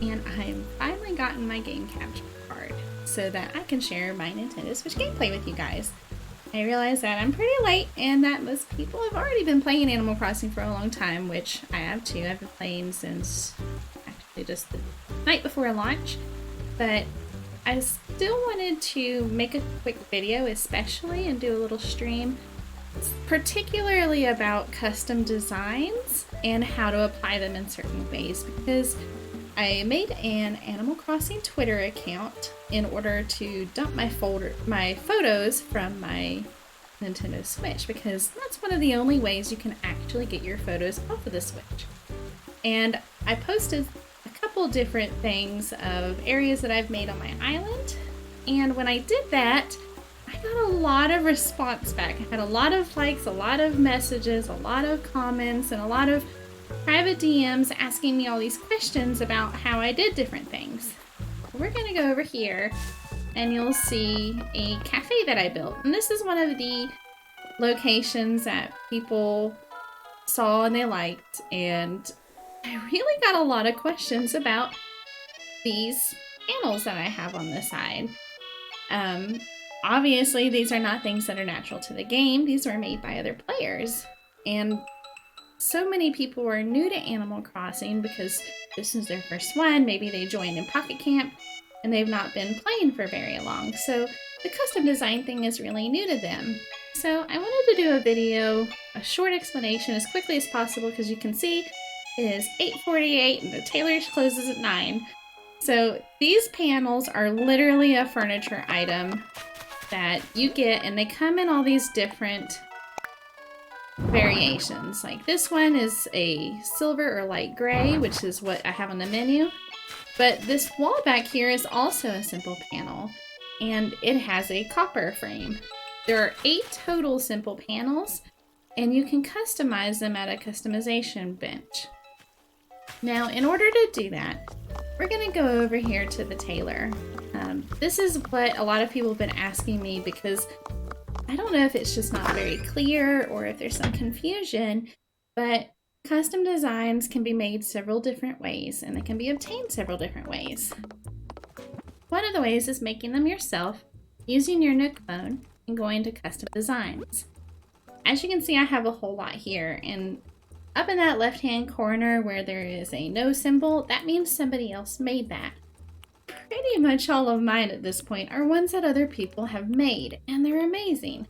and I've finally gotten my game capture card so that I can share my Nintendo Switch gameplay with you guys. I realize that I'm pretty late and that most people have already been playing Animal Crossing for a long time, which I have too. I've been playing since actually just the night before launch, but I still wanted to make a quick video especially and do a little stream particularly about custom designs and how to apply them in certain ways, because I made an Animal Crossing Twitter account in order to dump my photos from my Nintendo Switch, because that's one of the only ways you can actually get your photos off of the Switch. And I posted a couple different things of areas that I've made on my island, and when I did that, I got a lot of response back. I had a lot of likes, a lot of messages, a lot of comments, and a lot of private DMs asking me all these questions about how I did different things. We're gonna go over here and you'll see a cafe that I built. And this is one of the locations that people saw and they liked. And I really got a lot of questions about these panels that I have on the side. Obviously, these are not things that are natural to the game. These were made by other players. And so many people are new to Animal Crossing because this is their first one. Maybe they joined in Pocket Camp and they've not been playing for very long. So the custom design thing is really new to them. So I wanted to do a video, a short explanation as quickly as possible, because you can see it is 8:48 and the tailor closes at 9. So these panels are literally a furniture item that you get, and they come in all these different variations. Like this one is a silver or light gray, which is what I have on the menu. But this wall back here is also a simple panel, and it has a copper frame. There are 8 total simple panels, and you can customize them at a customization bench. Now, in order to do that, we're going to go over here to the tailor. This is what a lot of people have been asking me, because I don't know if it's just not very clear or if there's some confusion, but custom designs can be made several different ways, and they can be obtained several different ways. One of the ways is making them yourself using your Nook phone and going to custom designs. As you can see, I have a whole lot here, and up in that left-hand corner where there is a no symbol, that means somebody else made that. Pretty much all of mine at this point are ones that other people have made, and they're amazing.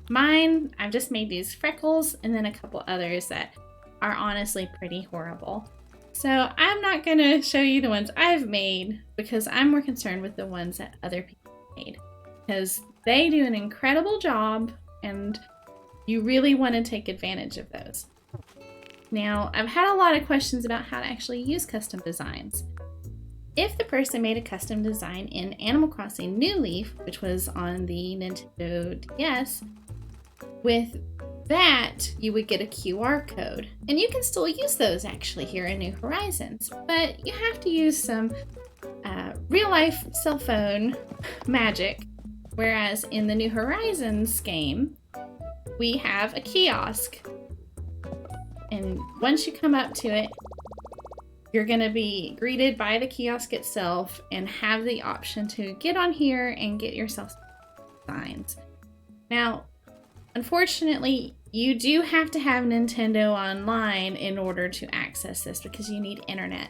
Mine, I've just made these freckles, and then a couple others that are honestly pretty horrible. So I'm not going to show you the ones I've made, because I'm more concerned with the ones that other people made, because they do an incredible job, and you really want to take advantage of those. Now, I've had a lot of questions about how to actually use custom designs. If the person made a custom design in Animal Crossing New Leaf, which was on the Nintendo DS, with that, you would get a QR code. And you can still use those actually here in New Horizons, but you have to use some real-life cell phone magic, whereas in the New Horizons game, we have a kiosk. And once you come up to it, you're going to be greeted by the kiosk itself and have the option to get on here and get yourself signs. Now, unfortunately, you do have to have Nintendo Online in order to access this, because you need internet.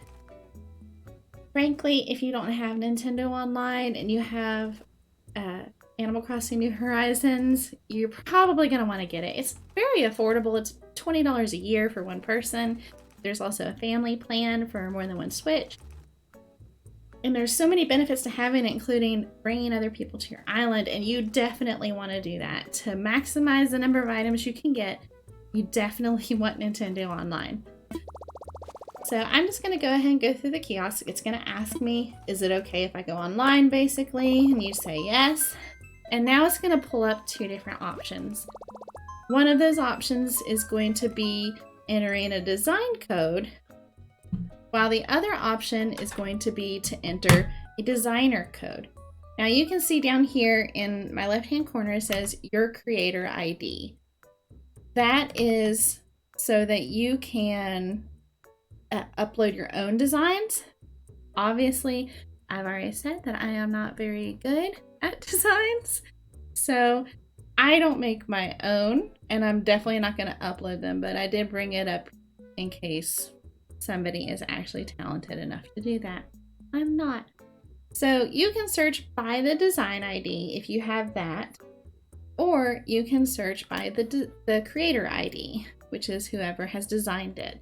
Frankly, if you don't have Nintendo Online and you have Animal Crossing New Horizons, you're probably going to want to get it. It's very affordable. It's $20 a year for one person. There's also a family plan for more than one Switch. And there's so many benefits to having it, including bringing other people to your island, and you definitely want to do that. To maximize the number of items you can get, you definitely want Nintendo Online. So I'm just going to go ahead and go through the kiosk. It's going to ask me, is it okay if I go online, basically? And you say yes. And now it's going to pull up 2 different options. One of those options is going to be entering a design code, while the other option is going to be to enter a designer code. Now you can see down here in my left-hand corner it says your creator ID. That is so that you can upload your own designs, Obviously, I've already said that I am not very good at designs, so I don't make my own, and I'm definitely not going to upload them, but I did bring it up in case somebody is actually talented enough to do that. I'm not. So you can search by the design ID if you have that, or you can search by the creator ID, which is whoever has designed it.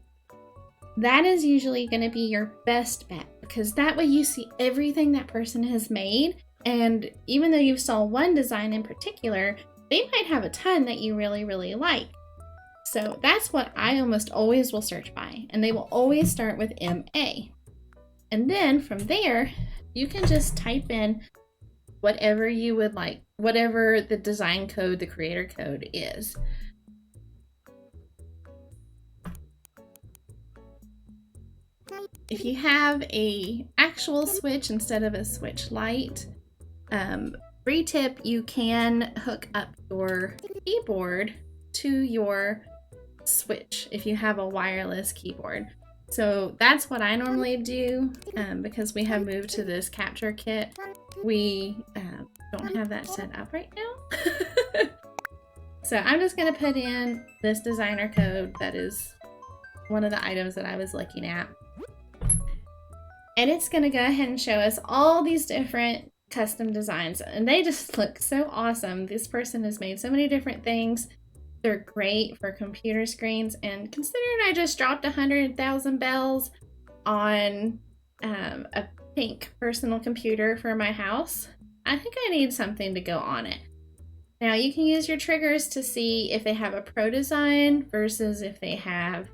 That is usually going to be your best bet, because that way you see everything that person has made, and even though you saw one design in particular, they might have a ton that you really, really like. So that's what I almost always will search by, and they will always start with MA. And then from there, you can just type in whatever you would like, whatever the design code, the creator code is. If you have a actual switch instead of a switch light, free tip, you can hook up your keyboard to your switch if you have a wireless keyboard. So that's what I normally do, because we have moved to this capture kit. We don't have that set up right now. So I'm just going to put in this designer code that is one of the items that I was looking at. And it's going to go ahead and show us all these different custom designs, and they just look so awesome. This person has made so many different things. They're great for computer screens, and considering I just dropped 100,000 bells on a pink personal computer for my house, I think I need something to go on it. Now you can use your triggers to see if they have a pro design versus if they have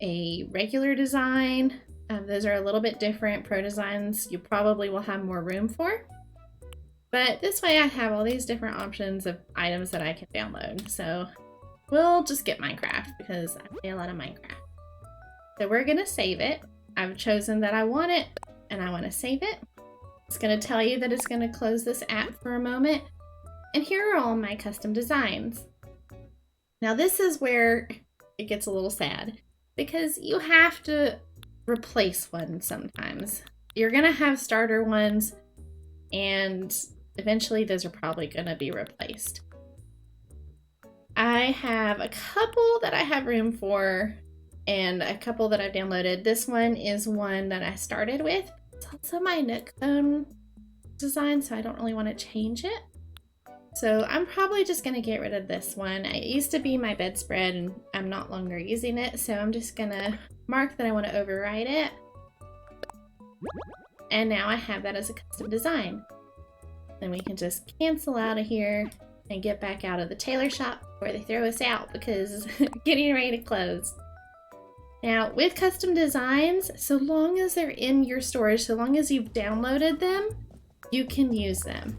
a regular design. Those are a little bit different. Pro designs you probably will have more room for. But this way I have all these different options of items that I can download. So we'll just get Minecraft because I play a lot of Minecraft. So we're going to save it. I've chosen that I want it and I want to save it. It's going to tell you that it's going to close this app for a moment. And here are all my custom designs. Now this is where it gets a little sad because you have to replace one sometimes. You're going to have starter ones and eventually those are probably going to be replaced. I have a couple that I have room for and a couple that I've downloaded. This one is one that I started with. It's also my Nook phone design, so I don't really want to change it. So I'm probably just going to get rid of this one. It used to be my bedspread and I'm not longer using it, so I'm just going to mark that I want to override it. And now I have that as a custom design. Then we can just cancel out of here and get back out of the tailor shop before they throw us out because it's getting ready to close. Now with custom designs, so long as they're in your storage, so long as you've downloaded them, you can use them.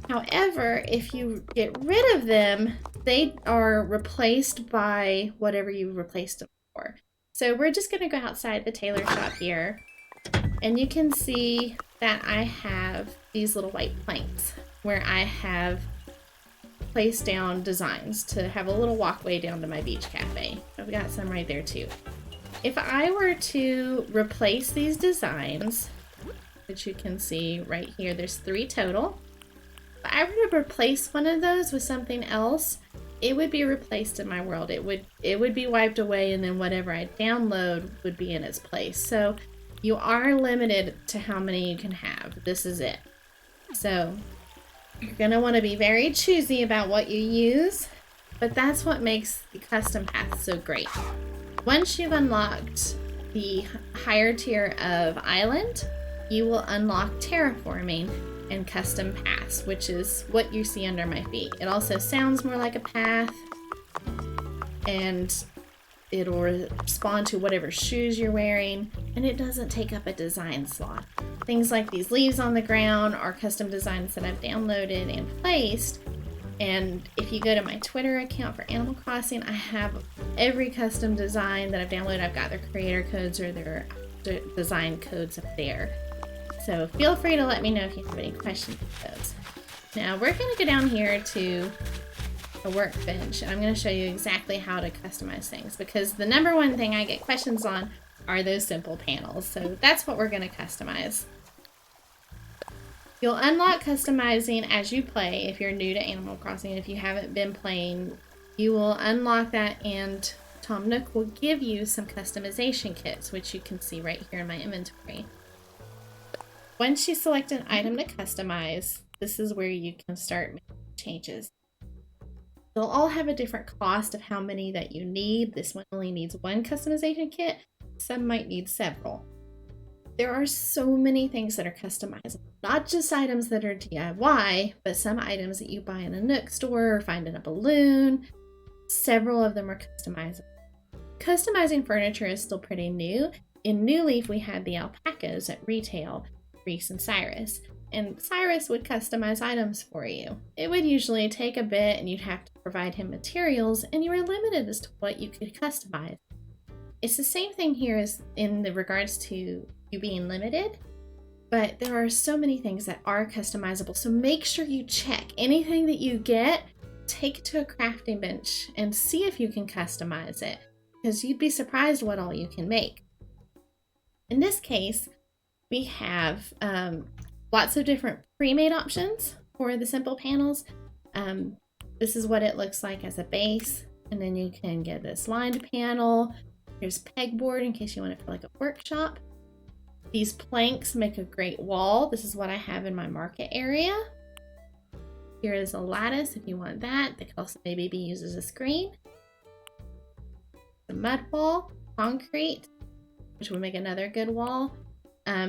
However, if you get rid of them, they are replaced by whatever you replaced them for. So we're just going to go outside the tailor shop here, and you can see that I have these little white planks where I have placed down designs to have a little walkway down to my beach cafe. I've got some right there too. If I were to replace these designs, which you can see right here, there's 3 total. If I were to replace one of those with something else, it would be replaced in my world. It would be wiped away, and then whatever I download would be in its place. So you are limited to how many you can have. This is it. So you're going to want to be very choosy about what you use, but that's what makes the custom path so great. Once you've unlocked the higher tier of island, you will unlock terraforming and custom paths, which is what you see under my feet. It also sounds more like a path, and it'll respond to whatever shoes you're wearing, and it doesn't take up a design slot. Things like these leaves on the ground are custom designs that I've downloaded and placed. And if you go to my Twitter account for Animal Crossing, I have every custom design that I've downloaded. I've got their creator codes or their design codes up there. So feel free to let me know if you have any questions with those. Now we're going to go down here to a workbench, and I'm going to show you exactly how to customize things, because the number one thing I get questions on are those simple panels. So that's what we're going to customize. You'll unlock customizing as you play if you're new to Animal Crossing. If you haven't been playing, you will unlock that, and Tom Nook will give you some customization kits, which you can see right here in my inventory. Once you select an item to customize, this is where you can start making changes. They'll all have a different cost of how many that you need. This one only needs one customization kit. Some might need several. There are so many things that are customizable, not just items that are DIY, but some items that you buy in a Nook store or find in a balloon. Several of them are customizable. Customizing furniture is still pretty new. In New Leaf, we had the alpacas at retail, Reese and Cyrus. And Cyrus would customize items for you. It would usually take a bit and you'd have to provide him materials, and you were limited as to what you could customize. It's the same thing here as in the regards to you being limited, but there are so many things that are customizable. So make sure you check anything that you get, take it to a crafting bench and see if you can customize it, because you'd be surprised what all you can make. In this case, we have lots of different pre-made options for the simple panels. This is what it looks like as a base, and then you can get this lined panel. There's pegboard in case you want it for like a workshop. These planks make a great wall. This is what I have in my market area. Here is a lattice if you want that. That could also maybe be used as a screen. The mud wall, concrete, which would make another good wall.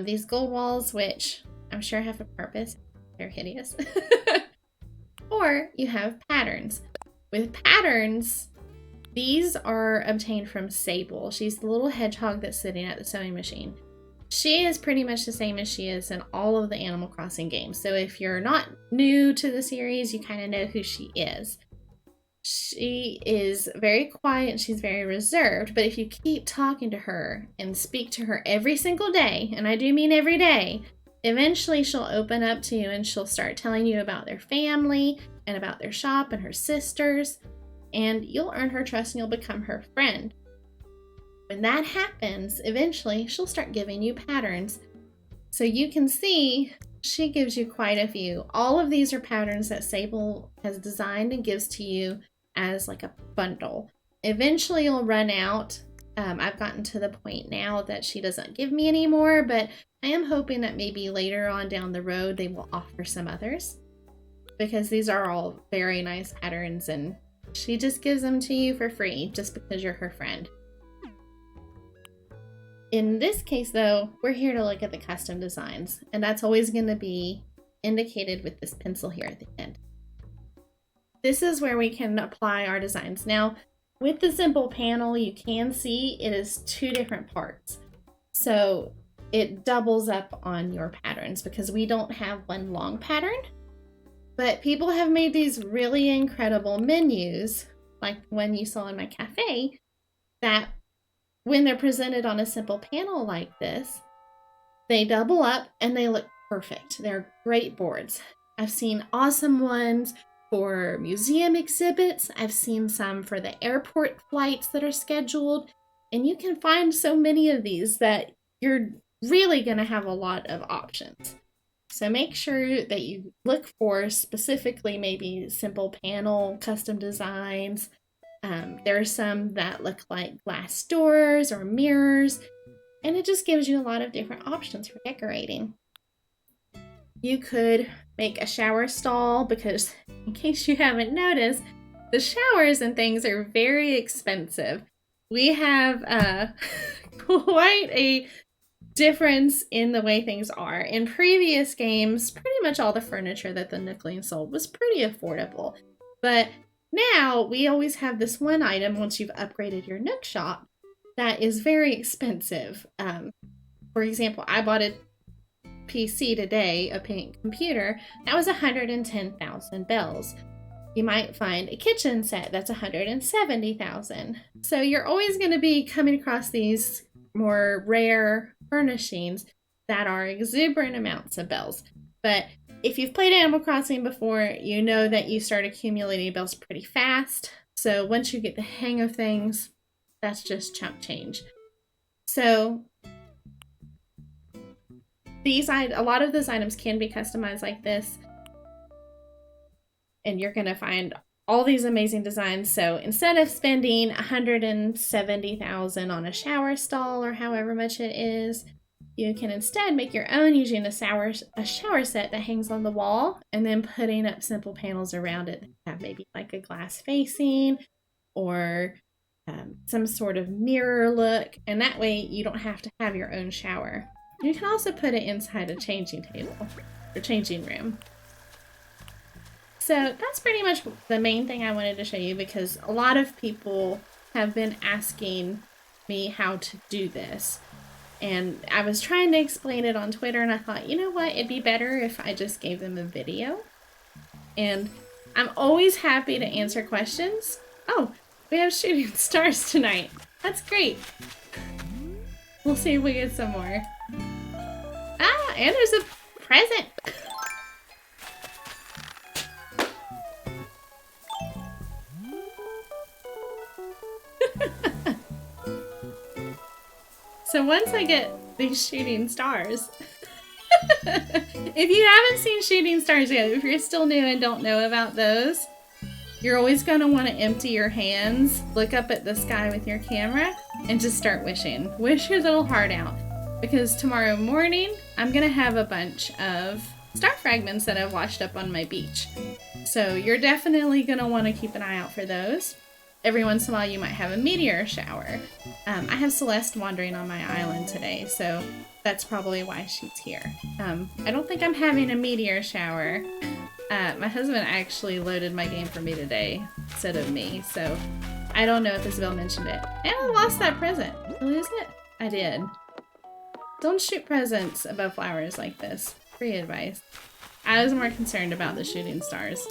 These gold walls, which I'm sure have a purpose. They're hideous. Or you have patterns. With patterns, these are obtained from Sable. She's the little hedgehog that's sitting at the sewing machine. She is pretty much the same as she is in all of the Animal Crossing games. So if you're not new to the series, you kind of know who she is. She is very quiet and she's very reserved, but if you keep talking to her and speak to her every single day, and I do mean every day, eventually she'll open up to you and she'll start telling you about their family and about their shop and her sisters, and you'll earn her trust and you'll become her friend. When that happens, eventually she'll start giving you patterns. So you can see she gives you quite a few. All of these are patterns that Sable has designed and gives to you as like a bundle. Eventually you'll run out. I've gotten to the point now that she doesn't give me any more, but I am hoping that maybe later on down the road they will offer some others, because these are all very nice patterns and she just gives them to you for free just because you're her friend. In this case, though, we're here to look at the custom designs, and that's always going to be indicated with this pencil here at the end. This is where we can apply our designs. Now, with the simple panel, you can see it is two different parts. So it doubles up on your patterns because we don't have one long pattern, but people have made these really incredible menus, like the one you saw in my cafe, that when they're presented on a simple panel like this, they double up and they look perfect. They're great boards. I've seen awesome ones for museum exhibits. I've seen some for the airport flights that are scheduled. And you can find so many of these that you're really going to have a lot of options. So make sure that you look for specifically maybe simple panel custom designs. There are some that look like glass doors or mirrors, and it just gives you a lot of different options for decorating. You could make a shower stall because, in case you haven't noticed, the showers and things are very expensive. We have quite a difference in the way things are. In previous games, pretty much all the furniture that the Nookling sold was pretty affordable, but now we always have this one item once you've upgraded your Nook shop that is very expensive. For example, I bought a PC today, a pink computer, that was 110,000 bells. You might find a kitchen set that's 170,000. So you're always going to be coming across these more rare furnishings that are exuberant amounts of bells. But if you've played Animal Crossing before, you know that you start accumulating bells pretty fast. So once you get the hang of things, that's just chump change. So a lot of those items can be customized like this, and you're gonna find all these amazing designs. So instead of spending $170,000 on a shower stall or however much it is, you can instead make your own using a shower set that hangs on the wall, and then putting up simple panels around it that have maybe like a glass facing or some sort of mirror look, and that way you don't have to have your own shower. You can also put it inside a changing table or changing room. So that's pretty much the main thing I wanted to show you, because a lot of people have been asking me how to do this. And I was trying to explain it on Twitter, and I thought, you know what, it'd be better if I just gave them a video. And I'm always happy to answer questions. Oh, we have shooting stars tonight. That's great. We'll see if we get some more. Ah, and there's a present. So once I get these shooting stars, if you haven't seen shooting stars yet, if you're still new and don't know about those, you're always going to want to empty your hands, look up at the sky with your camera, and just start wishing. Wish your little heart out. Because tomorrow morning, I'm going to have a bunch of star fragments that I've washed up on my beach. So you're definitely going to want to keep an eye out for those. Every once in a while you might have a meteor shower. I have Celeste wandering on my island today, so that's probably why she's here. I don't think I'm having a meteor shower. My husband actually loaded my game for me today instead of me, so I don't know if Isabel mentioned it. And I lost that present. Did I lose it? I did. Don't shoot presents above flowers like this. Free advice. I was more concerned about the shooting stars.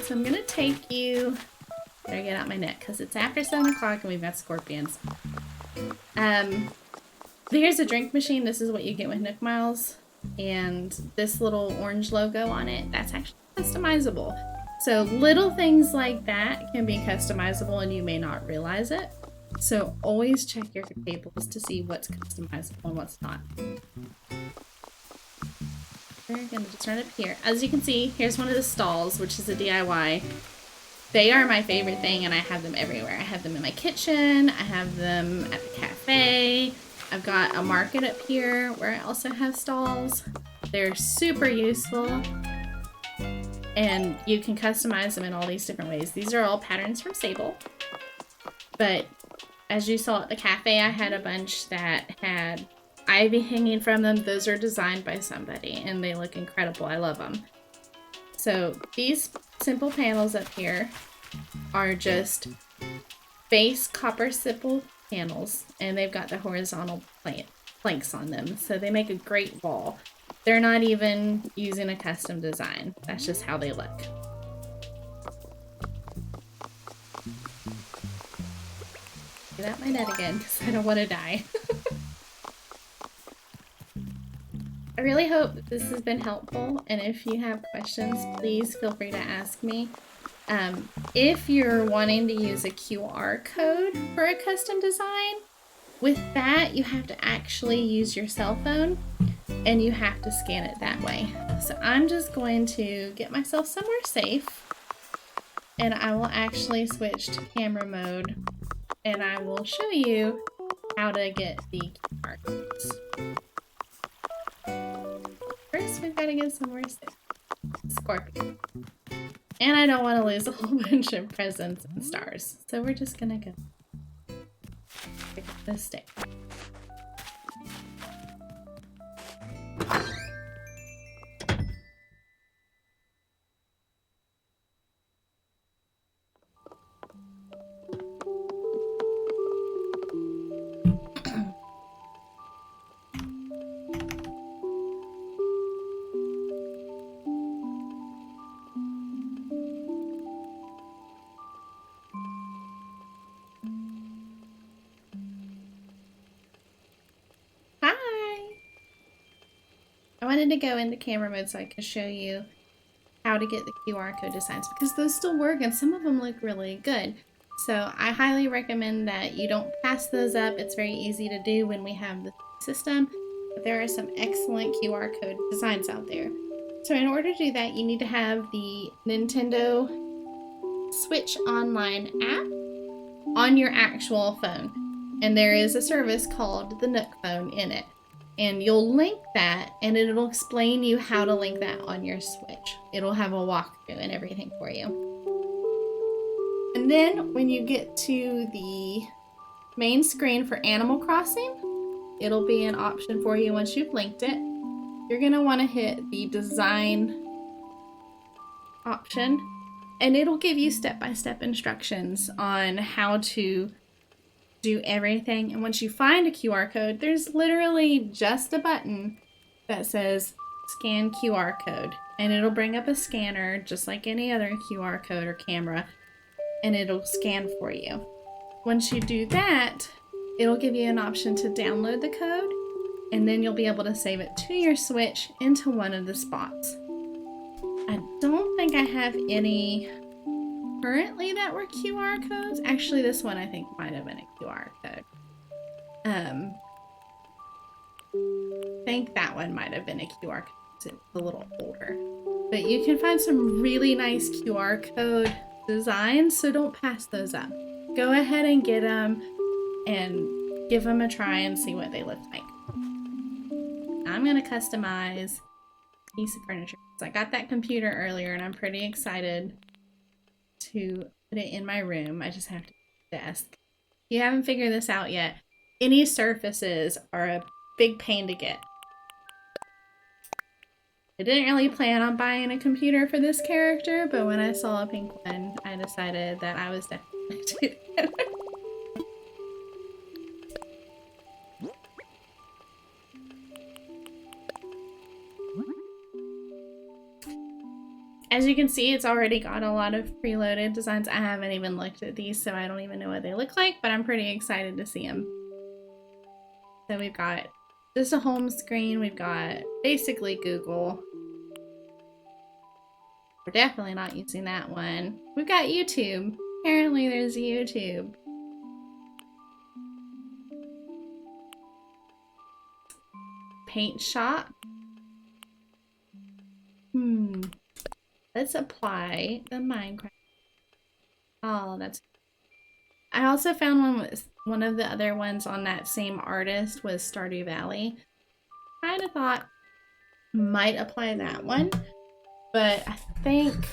So I'm gonna take you, better get out my net because it's after 7 o'clock and we've got scorpions. Here's a drink machine. This is what you get with Nook Miles. And this little orange logo on it, that's actually customizable. So little things like that can be customizable and you may not realize it. So always check your tables to see what's customizable and what's not. We're gonna just run up here. As you can see, here's one of the stalls, which is a DIY. They are my favorite thing, and I have them everywhere. I have them in my kitchen, I have them at the cafe, I've got a market up here where I also have stalls. They're super useful, and you can customize them in all these different ways. These are all patterns from Sable, but as you saw at the cafe, I had a bunch that had ivy hanging from them. Those are designed by somebody and they look incredible. I love them. So these simple panels up here are just base copper simple panels, and they've got the horizontal planks on them, so they make a great wall. They're not even using a custom design. That's just how they look. Get out my net again because I don't want to die. I really hope this has been helpful, and if you have questions, please feel free to ask me. If you're wanting to use a QR code for a custom design, with that you have to actually use your cell phone and you have to scan it that way. So I'm just going to get myself somewhere safe, and I will actually switch to camera mode and I will show you how to get the QR codes. First, we've got to get somewhere safe. Scorpion. And I don't want to lose a whole bunch of presents and stars. So we're just gonna go pick up this stick. I wanted to go into camera mode so I could show you how to get the QR code designs, because those still work and some of them look really good. So I highly recommend that you don't pass those up. It's very easy to do when we have the system, but there are some excellent QR code designs out there. So in order to do that, you need to have the Nintendo Switch Online app on your actual phone. And there is a service called the Nook Phone in it. And you'll link that, and it'll explain you how to link that on your Switch. It'll have a walkthrough and everything for you. And then when you get to the main screen for Animal Crossing, it'll be an option for you once you've linked it. You're going to want to hit the design option, and it'll give you step-by-step instructions on how to do everything. And once you find a QR code, there's literally just a button that says scan QR code, and it'll bring up a scanner just like any other QR code or camera, and it'll scan for you. Once you do that, it'll give you an option to download the code, and then you'll be able to save it to your Switch into one of the spots. I don't think I have any currently that were QR codes. Actually, this one I think might have been a QR code. I think that one might have been a QR code. It's a little older. But you can find some really nice QR code designs, so don't pass those up. Go ahead and get them and give them a try and see what they look like. I'm going to customize a piece of furniture. So I got that computer earlier, and I'm pretty excited to put it in my room. I just have to desk. If you haven't figured this out yet, any surfaces are a big pain to get. I didn't really plan on buying a computer for this character, but when I saw a pink one, I decided that I was definitely doing it. As you can see, it's already got a lot of preloaded designs. I haven't even looked at these, so I don't even know what they look like, but I'm pretty excited to see them. So we've got just a home screen. We've got basically Google. We're definitely not using that one. We've got YouTube. Apparently there's YouTube. Paint shop. Let's apply the Minecraft. Oh, that's... I also found one of the other ones on that same artist was Stardew Valley. Kind of thought might apply that one, but I think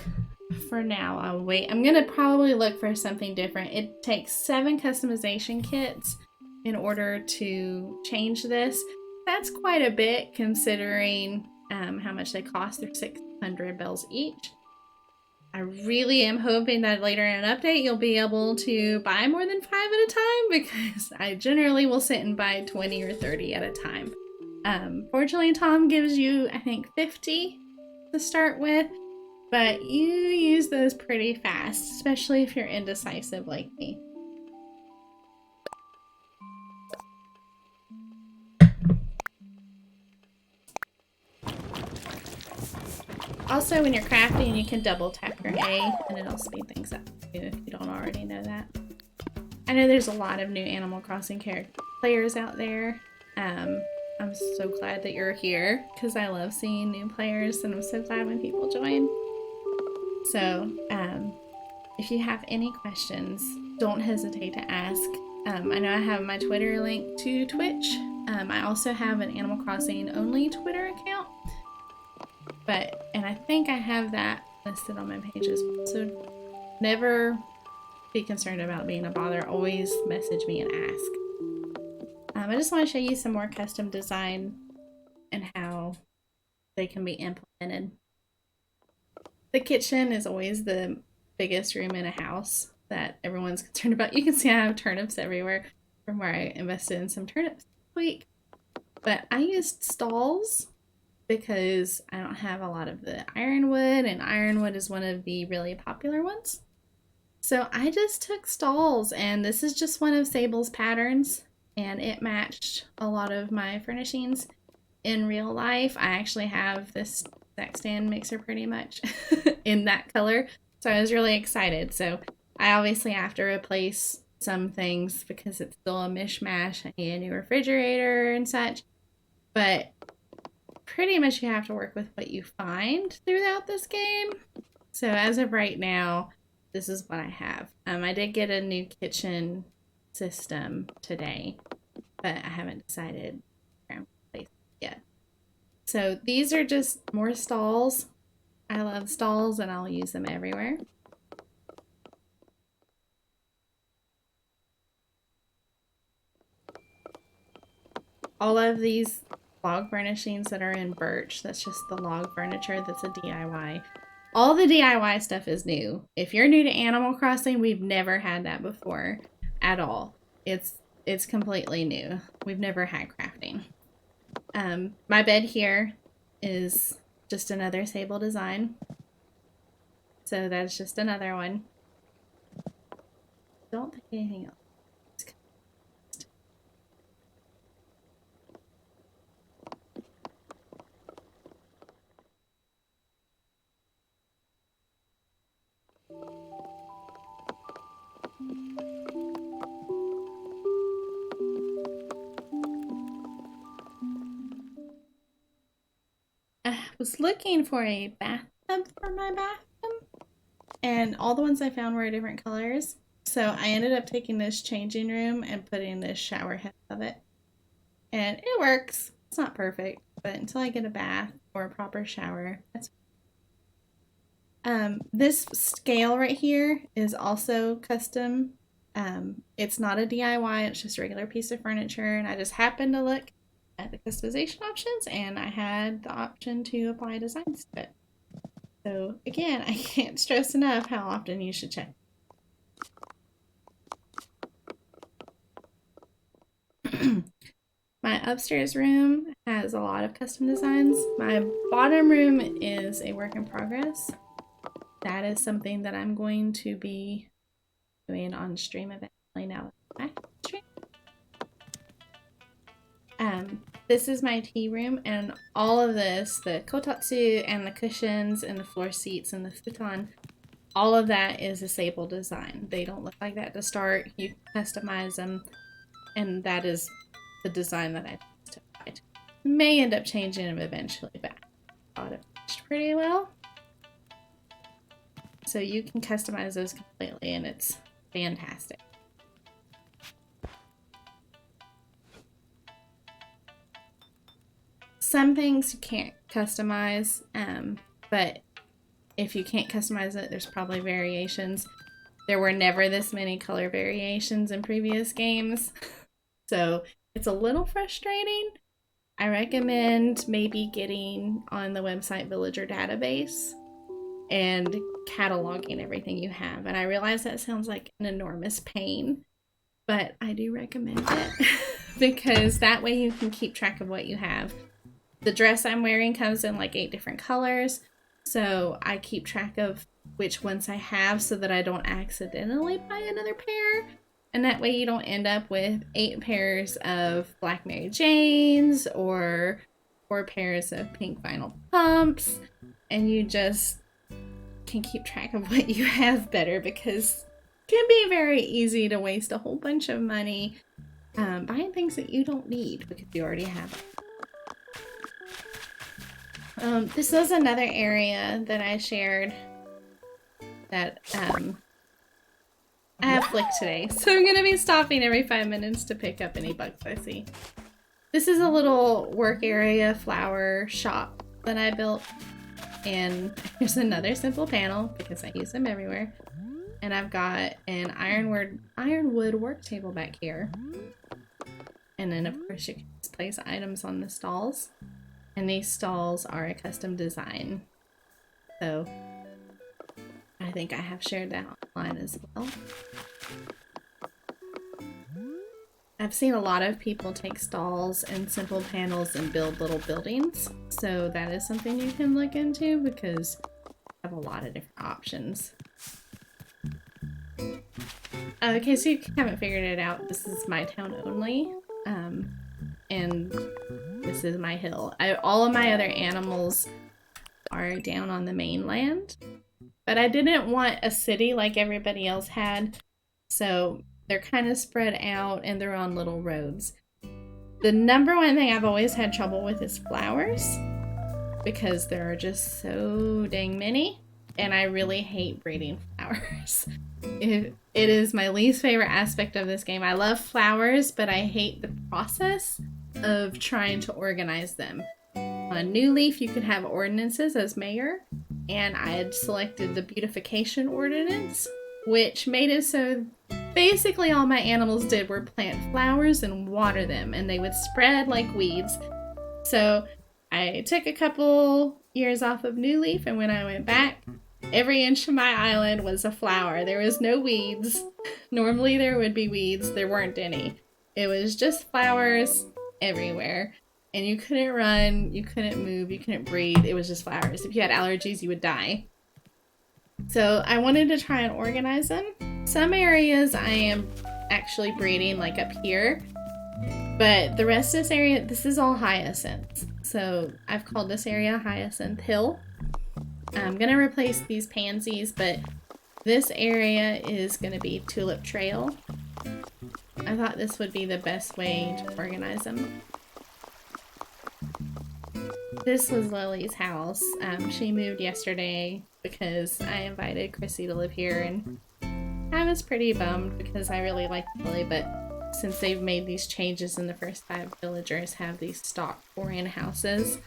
for now I'll wait. I'm gonna probably look for something different. It takes 7 customization kits in order to change this. That's quite a bit considering how much they cost. They're 600 bells each. I really am hoping that later in an update you'll be able to buy more than 5 at a time, because I generally will sit and buy 20 or 30 at a time. Fortunately, Tom gives you, I think, 50 to start with, but you use those pretty fast, especially if you're indecisive like me. Also, when you're crafting, you can double tap your A and it'll speed things up too, if you don't already know that. I know there's a lot of new Animal Crossing players out there. I'm so glad that you're here, because I love seeing new players, and I'm so glad when people join. So, if you have any questions, don't hesitate to ask. I know I have my Twitter link to Twitch. I also have an Animal Crossing only Twitter account. And I think I have that listed on my page as well. So never be concerned about being a bother. Always message me and ask. I just want to show you some more custom design and how they can be implemented. The kitchen is always the biggest room in a house that everyone's concerned about. You can see I have turnips everywhere from where I invested in some turnips this week. But I used stalls because I don't have a lot of the ironwood, and ironwood is one of the really popular ones. So I just took stalls, and this is just one of Sable's patterns, and it matched a lot of my furnishings in real life. I actually have this stack stand mixer pretty much in that color, so I was really excited. So I obviously have to replace some things because it's still a mishmash. I need a new refrigerator and such. But pretty much you have to work with what you find throughout this game. So as of right now, this is what I have. I did get a new kitchen system today, but I haven't decided where I'm going to place it yet. So these are just more stalls. I love stalls and I'll use them everywhere. All of these log furnishings that are in birch, that's just the log furniture that's a DIY. All the DIY stuff is new. If you're new to Animal Crossing, we've never had that before at all. It's completely new. We've never had crafting. My bed here is just another sable design. So that's just another one. Don't think anything else. I was looking for a bathtub for my bathroom, and all the ones I found were different colors. So I ended up taking this changing room and putting this shower head above it. And it works. It's not perfect, but until I get a bath or a proper shower, that's this scale right here is also custom. It's not a DIY, it's just a regular piece of furniture, and I just happened to look at the customization options and I had the option to apply designs to it. So again, I can't stress enough how often you should check. My upstairs room has a lot of custom designs. My bottom room is a work in progress. That is something that I'm going to be doing on stream eventually now that I'm back on stream. This is my tea room, and all of this, the kotatsu and the cushions and the floor seats and the futon, all of that is a sable design. They don't look like that to start. You can customize them, and that is the design that I justified. May end up changing them eventually, but I thought it matched pretty well. So you can customize those completely, and it's fantastic. Some things you can't customize, but if you can't customize it, there's probably variations. There were never this many color variations in previous games, so it's a little frustrating. I recommend maybe getting on the website Villager database and cataloging everything you have. And I realize that sounds like an enormous pain, but I do recommend it because that way you can keep track of what you have. The dress I'm wearing comes in like 8 different colors, so I keep track of which ones I have so that I don't accidentally buy another pair. And that way you don't end up with 8 pairs of Black Mary Janes or 4 pairs of pink vinyl pumps, and you just can keep track of what you have better, because it can be very easy to waste a whole bunch of money buying things that you don't need because you already have them. This was another area that I shared that I have Flick today, so I'm going to be stopping every 5 minutes to pick up any bugs I see. This is a little work area flower shop that I built, and here's another simple panel because I use them everywhere. And I've got an ironwood work table back here. And then of course you can just place items on the stalls. And these stalls are a custom design. So I think I have shared that online as well. I've seen a lot of people take stalls and simple panels and build little buildings. So that is something you can look into because I have a lot of different options. Okay, so you haven't figured it out. This is my town only. And this is my hill. All of my other animals are down on the mainland. but I didn't want a city like everybody else had. So they're kind of spread out and they're on little roads. The number one thing I've always had trouble with is flowers, because there are just so dang many, and I really hate breeding flowers. It is my least favorite aspect of this game. I love flowers, but I hate the process of trying to organize them. On New Leaf, you could have ordinances as mayor, and I had selected the beautification ordinance, which made it so basically all my animals did were plant flowers and water them, and they would spread like weeds. So I took a couple years off of New Leaf, and when I went back, every inch of my island was a flower. There was no weeds. Normally there would be weeds. There weren't any. It was just flowers everywhere. And you couldn't run, you couldn't move, you couldn't breathe. It was just flowers. If you had allergies, you would die. So I wanted to try and organize them. Some areas I am actually breeding, like up here. But the rest of this area, this is all hyacinths. So I've called this area Hyacinth Hill. I'm going to replace these pansies, but this area is going to be Tulip Trail. I thought this would be the best way to organize them. This was Lillies House. She moved yesterday because I invited Chrissy to live here, and I was pretty bummed because I really liked Lily, but since they've made these changes and the first 5 villagers have these stock foreign houses,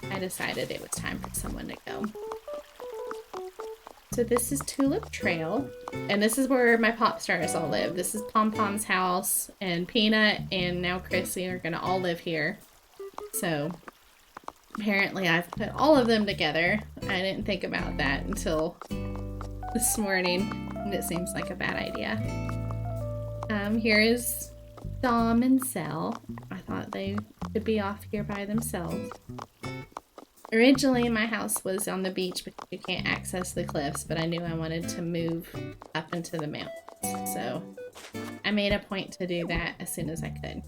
I decided it was time for someone to go. So this is Tulip Trail, and this is where my pop stars all live. This is Pom Pom's house, and Peanut and now Chrissy are gonna all live here. So apparently I've put all of them together. I didn't think about that until this morning, and it seems like a bad idea. Here is Dom and Cell. I thought they could be off here by themselves. Originally, my house was on the beach because you can't access the cliffs, but I knew I wanted to move up into the mountains. So I made a point to do that as soon as I could.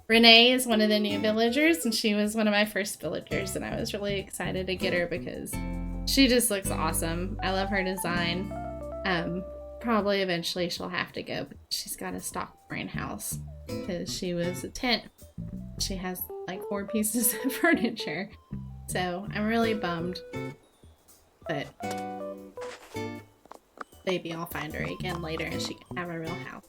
Renee is one of the new villagers, and she was one of my first villagers, and I was really excited to get her because she just looks awesome. I love her design. Probably eventually she'll have to go, but she's got a stock foreign house because she was a tent. She has like 4 pieces of furniture. So I'm really bummed, but maybe I'll find her again later and she can have a real house.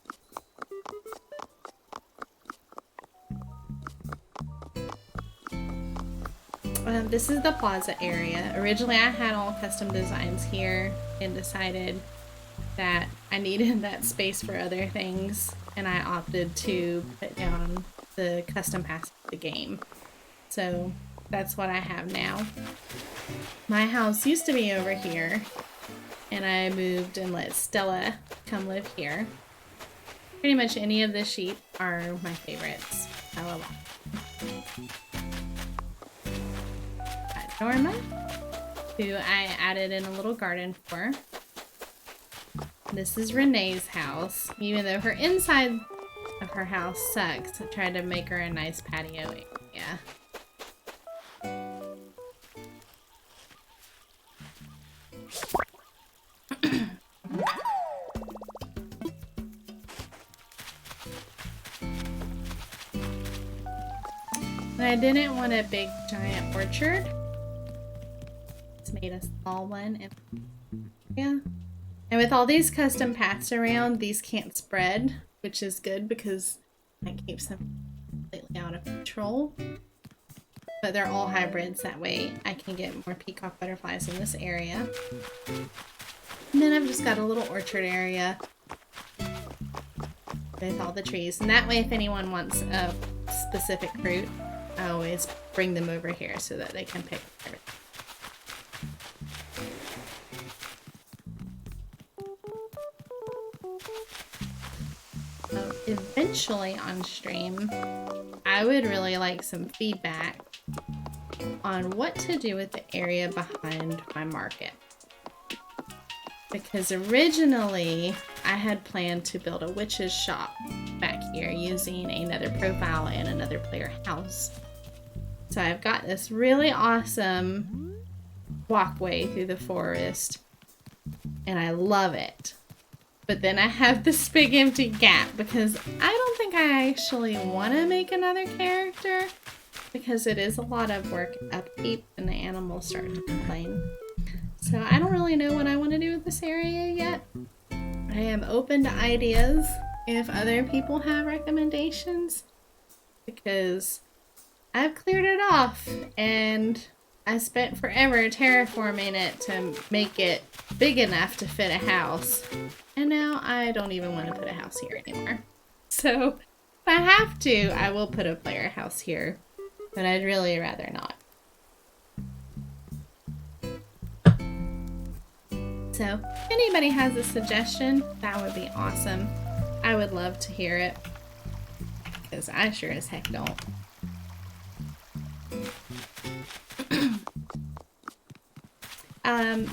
This is the plaza area. Originally I had all custom designs here and decided that I needed that space for other things, and I opted to put down the custom pass of the game. So that's what I have now. My house used to be over here, and I moved and let Stella come live here. Pretty much any of the sheep are my favorites. I love them. Norma, who I added in a little garden for. This is Renee's house. Even though her inside of her house sucks, I tried to make her a nice patio area. And I didn't want a big giant orchard. Made a small one, and yeah, and with all these custom paths around, these can't spread, which is good because that keeps them completely out of control. But they're all hybrids, that way I can get more peacock butterflies in this area. And then I've just got a little orchard area with all the trees, and that way if anyone wants a specific fruit, I always bring them over here so that they can pick it. Eventually on stream, I would really like some feedback on what to do with the area behind my market. Because originally I had planned to build a witch's shop back here using another profile and another player house. So I've got this really awesome walkway through the forest and I love it. But then I have this big empty gap because I don't think I actually want to make another character because it is a lot of work upkeep and the animals start to complain. So I don't really know what I want to do with this area yet. I am open to ideas if other people have recommendations because I've cleared it off and I spent forever terraforming it to make it big enough to fit a house. And now I don't even want to put a house here anymore. So if I have to, I will put a player house here. But I'd really rather not. So if anybody has a suggestion, that would be awesome. I would love to hear it. Because I sure as heck don't.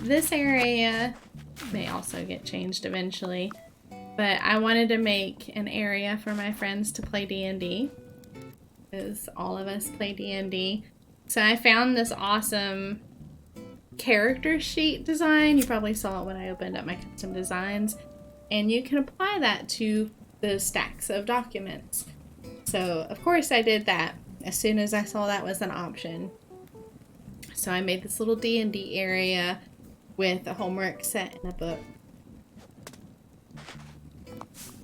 This area may also get changed eventually, but I wanted to make an area for my friends to play D&D, because all of us play D&D. So I found this awesome character sheet design. You probably saw it when I opened up my custom designs, and you can apply that to the stacks of documents. So of course I did that as soon as I saw that was an option. So I made this little D&D area with a homework set and a book.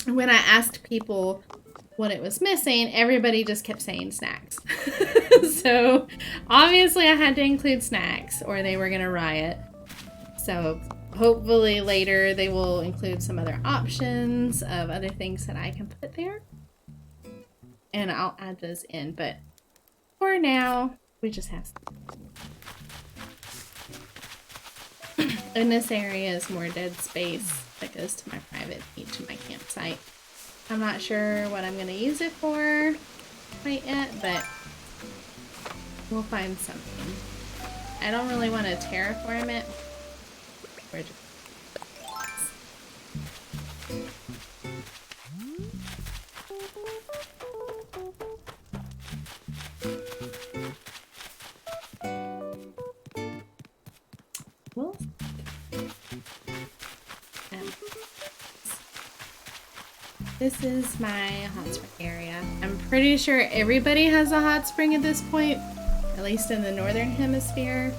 When I asked people what it was missing, everybody just kept saying snacks. So obviously I had to include snacks or they were gonna riot. So hopefully later they will include some other options of other things that I can put there. And I'll add those in, but for now, we just have and this area is more dead space that goes to my private feed, to my campsite. I'm not sure what I'm going to use it for quite yet, but we'll find something. I don't really want to terraform it. We're just... Well, this is my hot spring area. I'm pretty sure everybody has a hot spring at this point, at least in the northern hemisphere,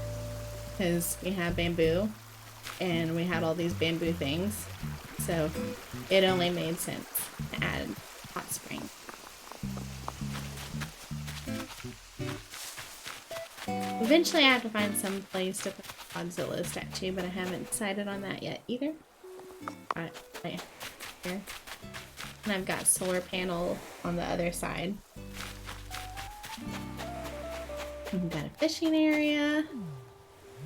because we have bamboo and we had all these bamboo things, so it only made sense to add hot spring. Eventually I have to find some place to put Godzilla statue, but I haven't decided on that yet either. Alright, right here. And I've got solar panel on the other side. We've got a fishing area.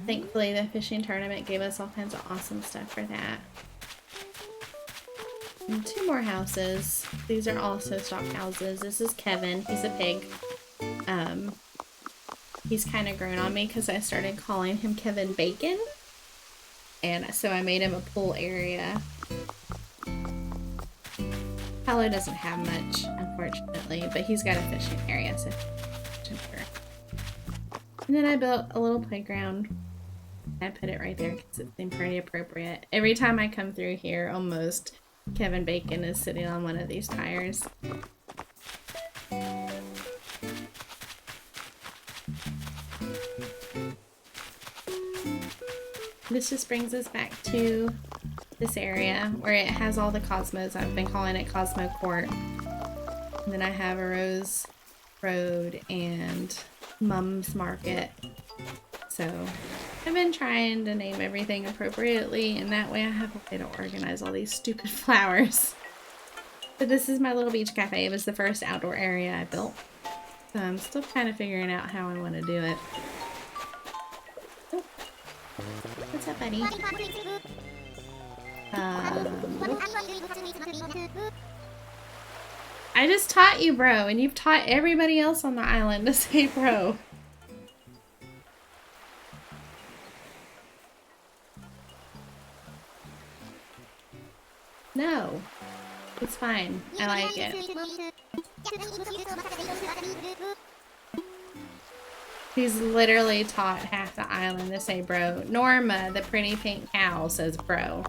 Thankfully the fishing tournament gave us all kinds of awesome stuff for that. And 2 more houses. These are also stock houses. This is Kevin. He's a pig. He's kind of grown on me because I started calling him Kevin Bacon. And so I made him a pool area. Paolo doesn't have much, unfortunately, but he's got a fishing area, so and then I built a little playground. I put it right there because it seemed pretty appropriate. Every time I come through here, almost, Kevin Bacon is sitting on one of these tires. This just brings us back to this area where it has all the Cosmos. I've been calling it Cosmo Court. And then I have a Rose Road and Mum's Market. So I've been trying to name everything appropriately, and that way I have a way to organize all these stupid flowers. But this is my little beach cafe. It was the first outdoor area I built. So I'm still kind of figuring out how I want to do it. Oh. What's up, buddy? I just taught you, bro, and you've taught everybody else on the island to say bro. No. It's fine. I like it. He's literally taught half the island to say bro. Norma, the pretty pink cow, says bro.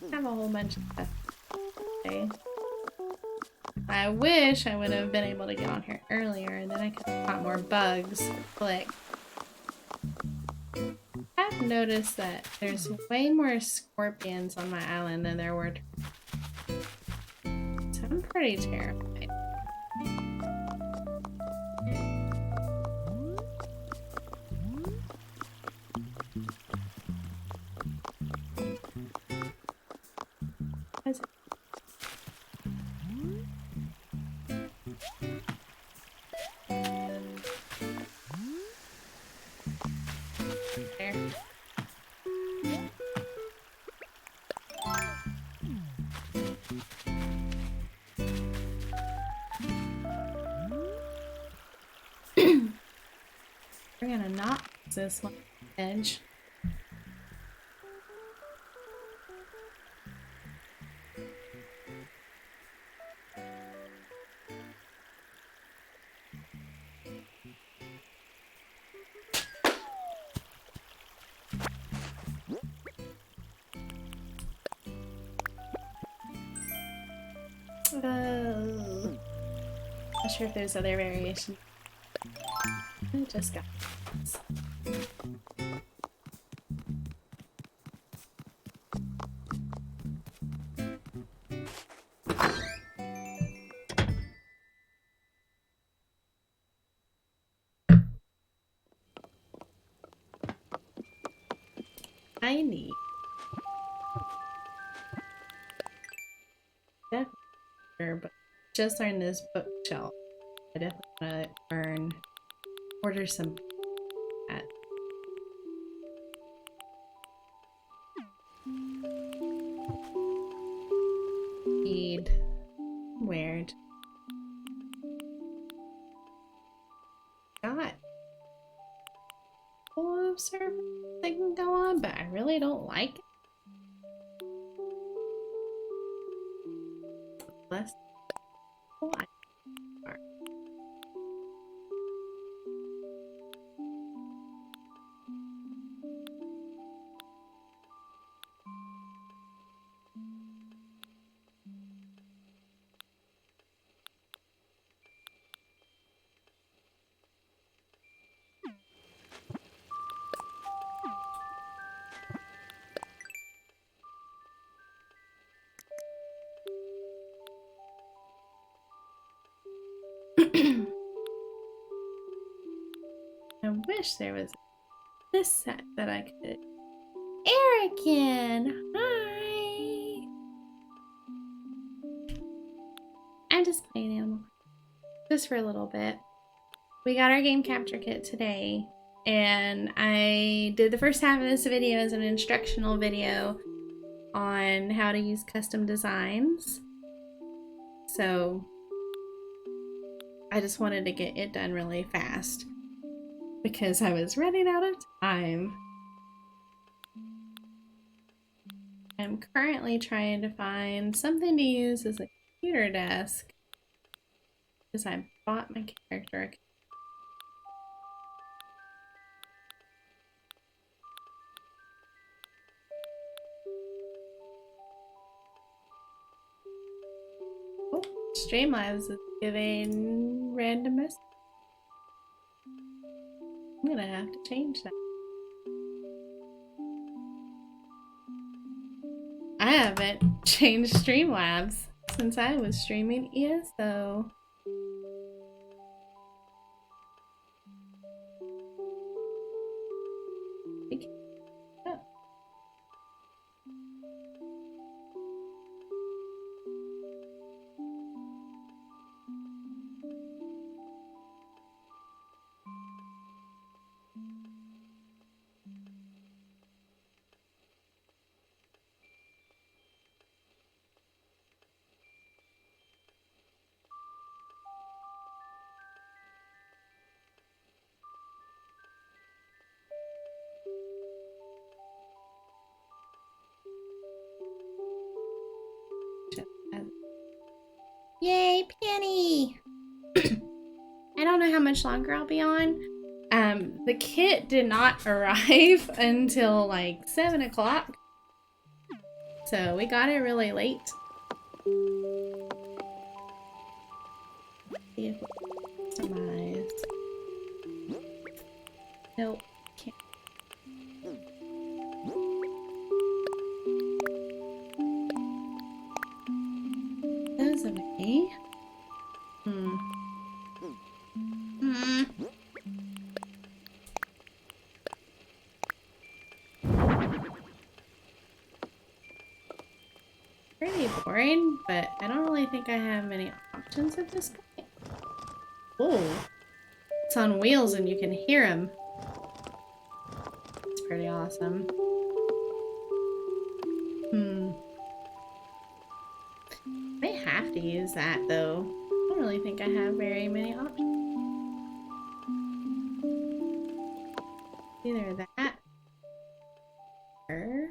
I have a whole bunch of stuff today. I wish I would have been able to get on here earlier, and then I could have caught more bugs. Click. I've noticed that there's way more scorpions on my island than there were. So I'm pretty terrified. We're gonna not use this one edge. Not sure if there's other variations. I just got this. I need definitely, but just learned this bookshelf. I definitely want to order some at need weird. Got full of servers that can go on, but I really don't like it. Less why. I wish there was this set that I could. Erican! Hi! I'm just playing Animal. Just for a little bit. We got our game capture kit today, and I did the first half of this video as an instructional video on how to use custom designs. So I just wanted to get it done really fast because I was running out of time. I'm currently trying to find something to use as a computer desk because I bought my character. Oh, Streamlabs is giving randomness. I'm gonna have to change that. I haven't changed Streamlabs since I was streaming ESO. Yay, Penny! I don't know how much longer I'll be on. The kit did not arrive until like 7 o'clock. So we got it really late. Customize. Nope. Can't. Those of me. Pretty boring, but I don't really think I have many options at this point. Oh, it's on wheels and you can hear them. It's pretty awesome. I may have to use that though. I don't really think I have very many options. Either that or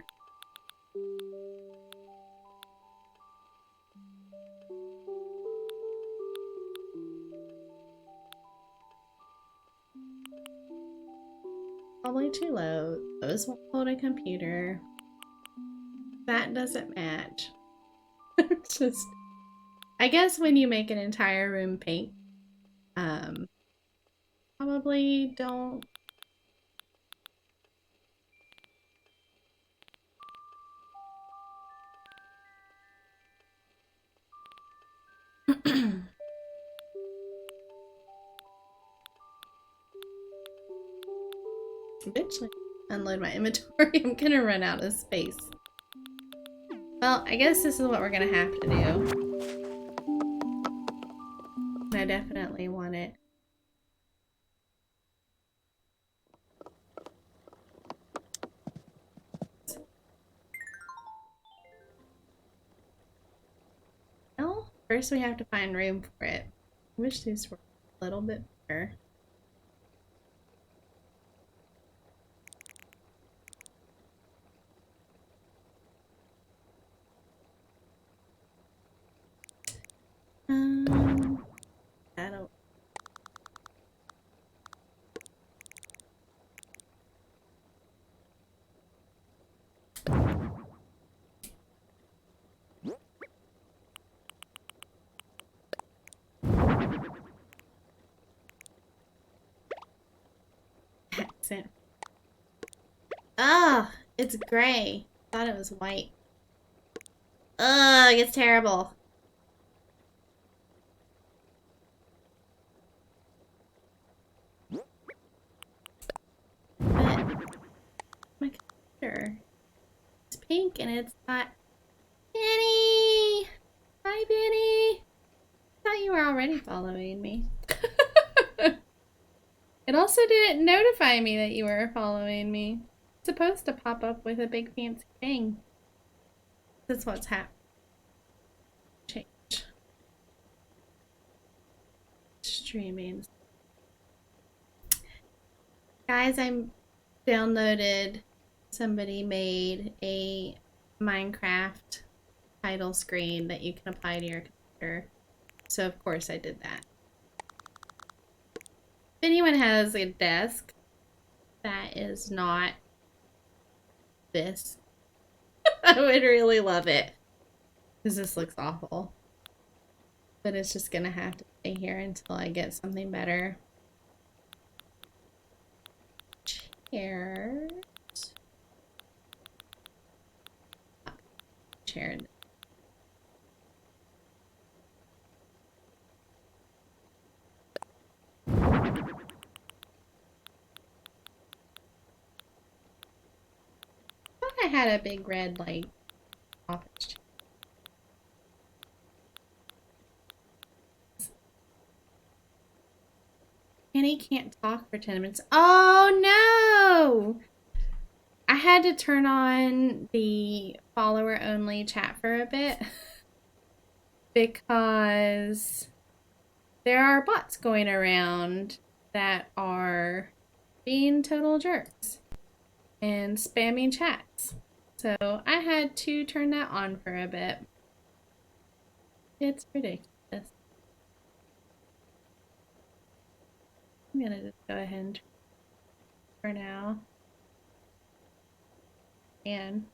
probably too low. Those won't hold a computer. That doesn't match. It's just, I guess when you make an entire room pink, probably don't. Eventually unload my inventory. I'm gonna run out of space. Well, I guess this is what we're gonna have to do. I definitely want it. Well, first we have to find room for it. I wish these were a little bit better. I don't. Accent. Ah, it's gray. Thought it was white. Ugh, it's terrible. My computer is pink and it's not. Benny! Hi, Benny! I thought you were already following me. It also didn't notify me that you were following me. It's supposed to pop up with a big fancy thing. That's what's happening. Change. Streaming. Guys, I'm downloaded. Somebody made a Minecraft title screen that you can apply to your computer. So of course I did that. If anyone has a desk that is not this, I would really love it. Because this looks awful. But it's just gonna have to stay here until I get something better. Chairs. Chair. I had a big red like office chair. Annie can't talk for 10 minutes. Oh no! I had to turn on the follower only chat for a bit because there are bots going around that are being total jerks and spamming chats. So I had to turn that on for a bit. It's ridiculous. I'm gonna just go ahead and for now. And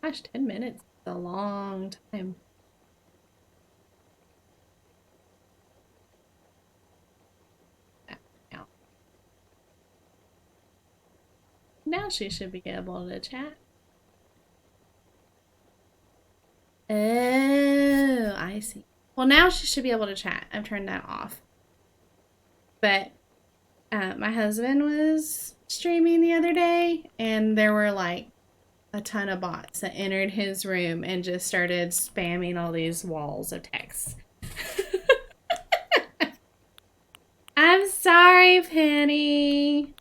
gosh, 10 minutes is a long time. Now she should be able to chat. Oh, I see. Well, now she should be able to chat. I've turned that off. But my husband was streaming the other day, and there were like a ton of bots that entered his room and just started spamming all these walls of text. I'm sorry, Penny.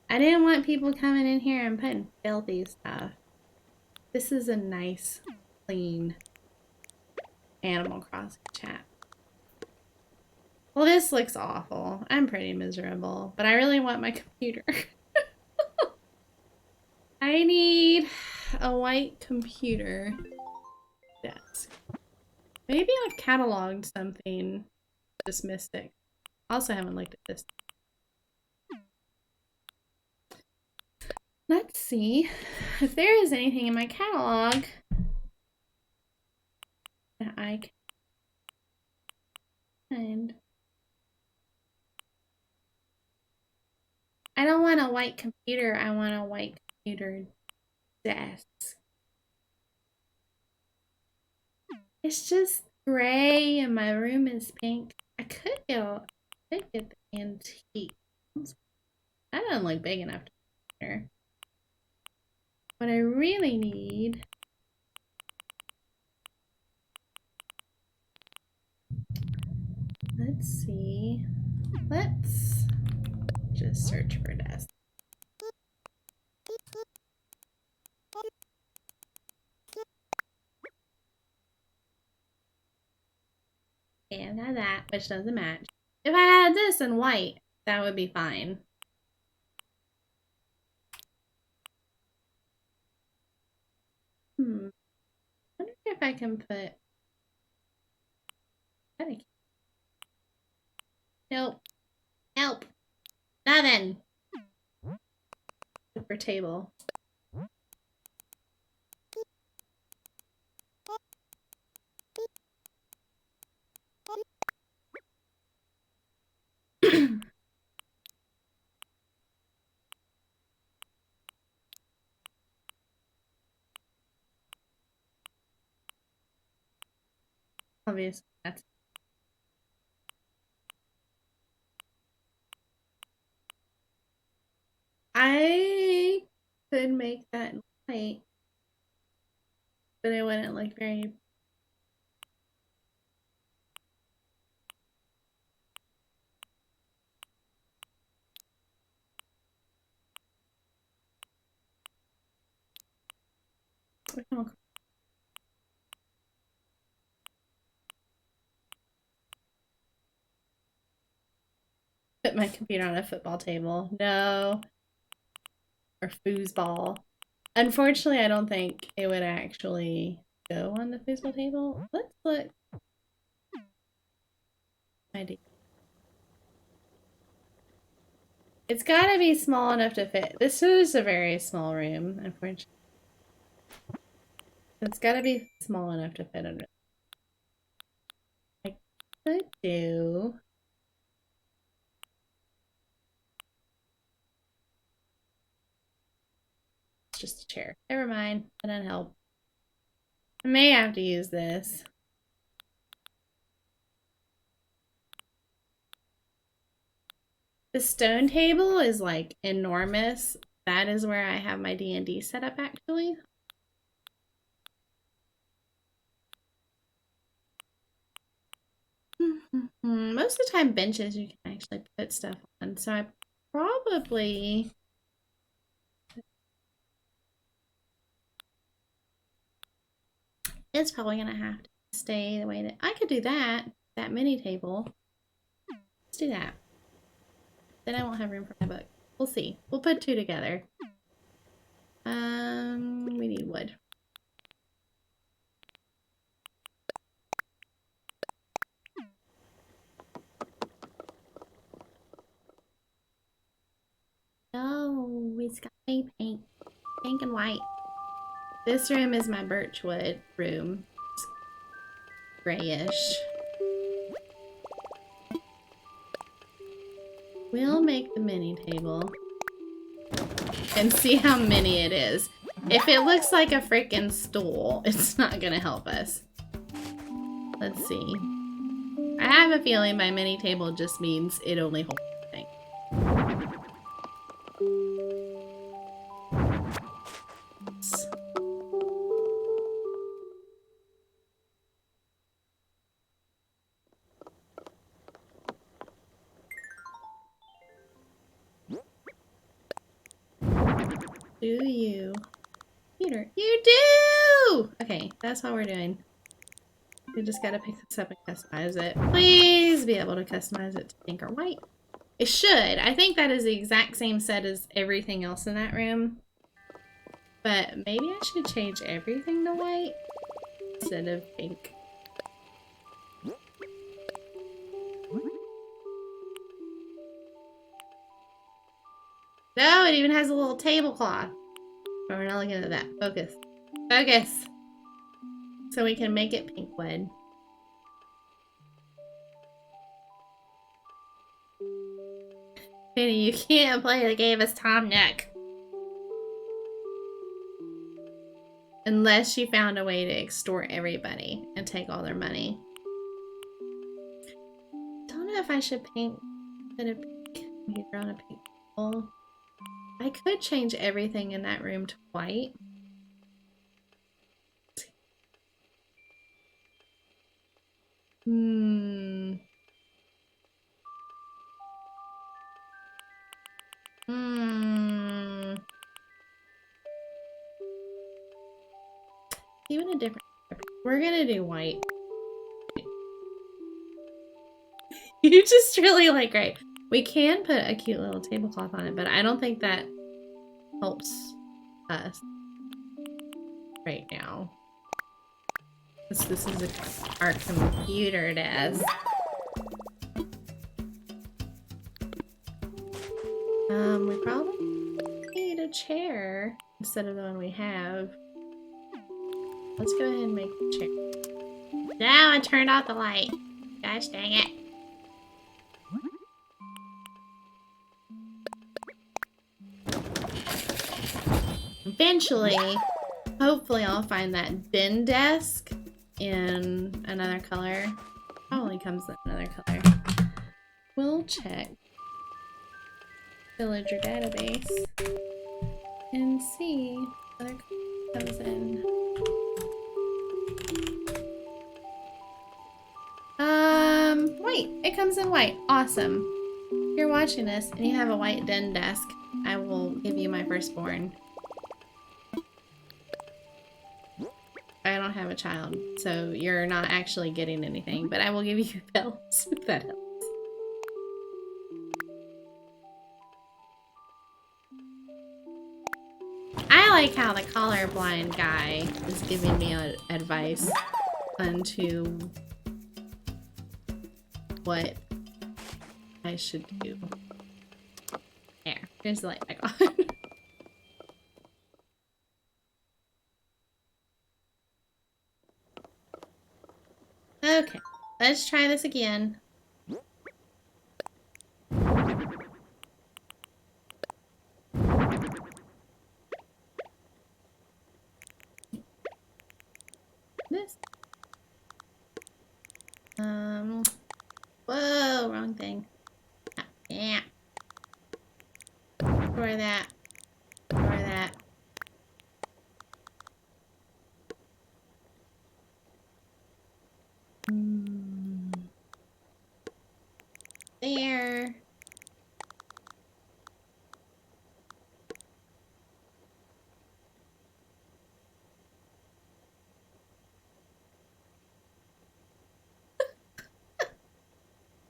I didn't want people coming in here and putting filthy stuff. This is a nice, clean Animal Crossing chat. Well, this looks awful. I'm pretty miserable, but I really want my computer. I need a white computer desk. Maybe I've cataloged something. Just missed it. Also haven't looked at this. Let's see if there is anything in my catalog that I can find. I don't want a white computer. I want a white computer desk. It's just gray and my room is pink. I could get the antique. That doesn't look big enough to be here. What I really need let's see. Let's just search for desk. And I got that, which doesn't match. If I had this in white, that would be fine. I wonder if I can put... Nope. Help. Nothing. For table. Obviously, that's... I could make that white, but it wouldn't look very... Put my computer on a football table. No. Or foosball. Unfortunately, I don't think it would actually go on the foosball table. Let's look. It's gotta be small enough to fit. This is a very small room, unfortunately. It's gotta be small enough to fit under. I could do... It's just a chair. Never mind. That doesn't help. I may have to use this. The stone table is like enormous. That is where I have my D&D set up actually. Most of the time benches you can actually put stuff on. So I probably... It's probably gonna have to stay the way that... I could do that mini table. Let's do that. Then I won't have room for my book. We'll see. We'll put two together. We need wood. white. This room is my birchwood room. It's grayish. We'll make the mini table and see how many it is. If it looks like a freaking stool, it's not gonna help us. Let's see. I have a feeling my mini table just means it only holds one thing. Do you? Peter, you do! Okay, that's what we're doing. We just gotta pick this up and customize it. Please be able to customize it to pink or white. It should. I think that is the exact same set as everything else in that room. But maybe I should change everything to white instead of pink. No, it even has a little tablecloth. But we're not looking at that. Focus. Focus! So we can make it pink wood. Penny, you can't play the game as Tom Nook. Unless you found a way to extort everybody and take all their money. Don't know if I should paint it a pink. Maybe on a pink wall. I could change everything in that room to white. Even a different. We're gonna do white. You just really like gray. We can put a cute little tablecloth on it, but I don't think that helps us right now. This is our computer desk. We probably need a chair instead of the one we have. Let's go ahead and make the chair. Now I turned off the light. Gosh dang it. Eventually, hopefully I'll find that bin desk in another color. Probably comes in another color. We'll check villager database and see what other color comes in. White. It comes in white. Awesome. If you're watching this and you have a white den desk, I will give you my firstborn. I don't have a child, so you're not actually getting anything, but I will give you bells if that helps. I like how the colorblind guy is giving me advice onto what I should do. There, here's the light back on. Okay, let's try this again. This. Whoa, wrong thing. Yeah. For that. For that. There.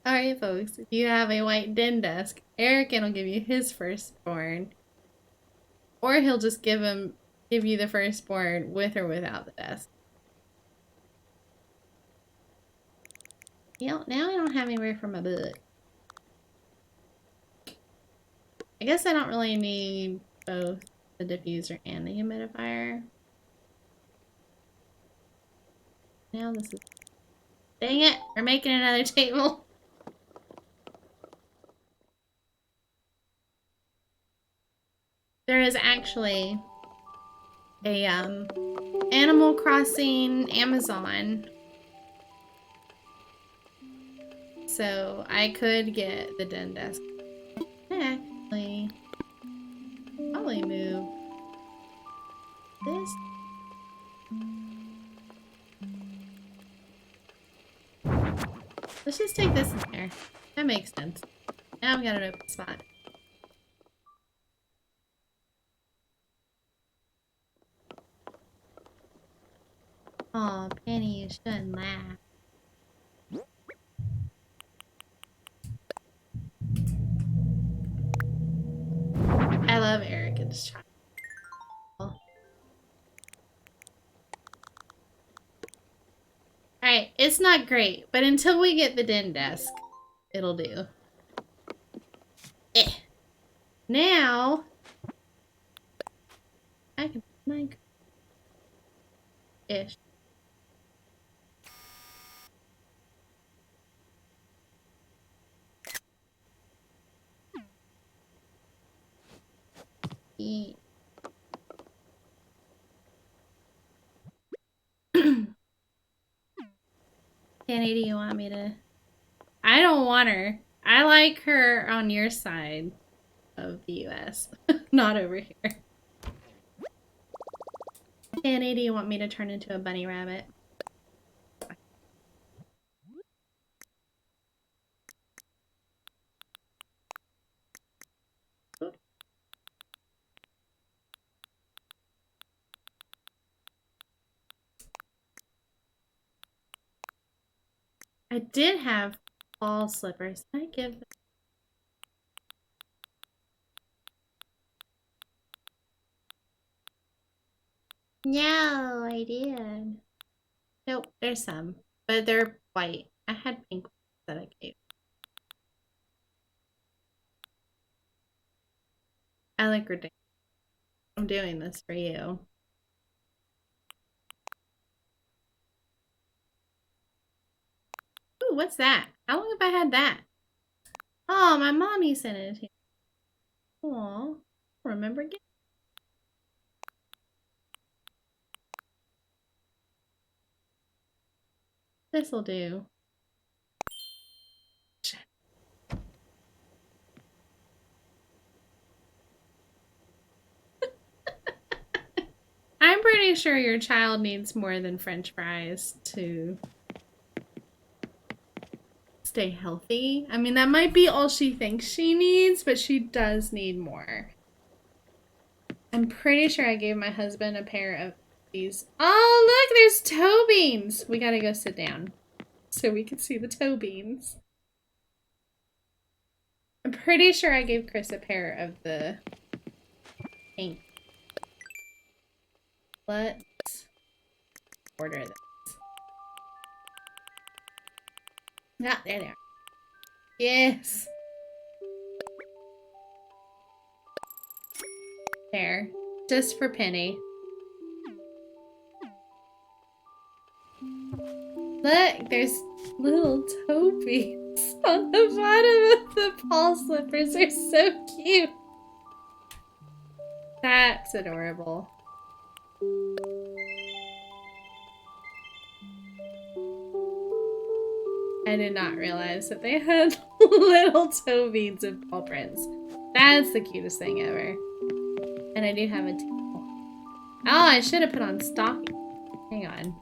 Alright folks, if you have a white den desk, Erican will give you his firstborn. Or he'll just give you the firstborn with or without the desk. Now I don't have anywhere for my book. I guess I don't really need both The diffuser and the humidifier. Now this is... Dang it! We're making another table. There is actually a Animal Crossing Amazon. So I could get the den desk. Actually, probably move this. Let's just take this in there. That makes sense. Now I've got an open spot. Aw, Penny, you shouldn't laugh. I love Eric and his child. Alright, it's not great, but until we get the den desk, it'll do. Eh. Now, I can like ish. Eat. 1080, you want me to? I don't want her. I like her on your side of the US, not over here. 1080, you want me to turn into a bunny rabbit? I did have fall slippers. Can I give them? No, I did. Nope, there's some. But they're white. I had pink ones that I gave. I look ridiculous. I'm doing this for you. Ooh, what's that? How long have I had that? Oh, my mommy sent it to me. Aw, remember again? This'll do. I'm pretty sure your child needs more than French fries to stay healthy. I mean, that might be all she thinks she needs, but she does need more. I'm pretty sure I gave my husband a pair of these. Oh, look, there's toe beans. We gotta go sit down so we can see the toe beans. I'm pretty sure I gave Chris a pair of the pink. Let's order this. Ah, there they are. Yes. There. Just for Penny. Look, there's little toe beans on the bottom of the paw slippers. They're so cute. That's adorable. I did not realize that they had little toe beads of paw prints. That's the cutest thing ever. And I do have a tail. Oh, I should have put on stockings. Hang on.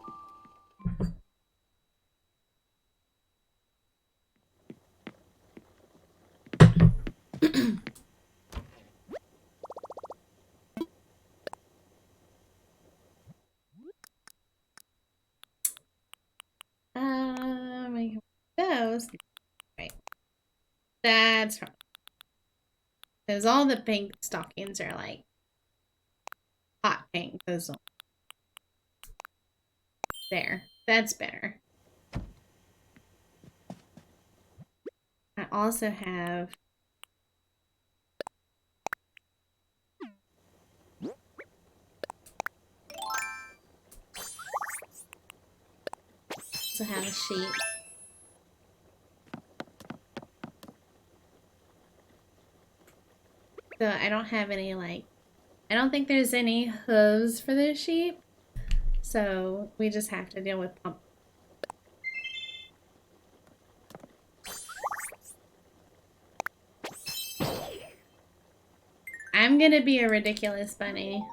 Those. Right. That's right. Because all the pink stockings are like hot pink. Those don't. There. That's better. I also have also have a sheep. So I don't have any, like, I don't think there's any hooves for the sheep. So we just have to deal with pump. I'm gonna be a ridiculous bunny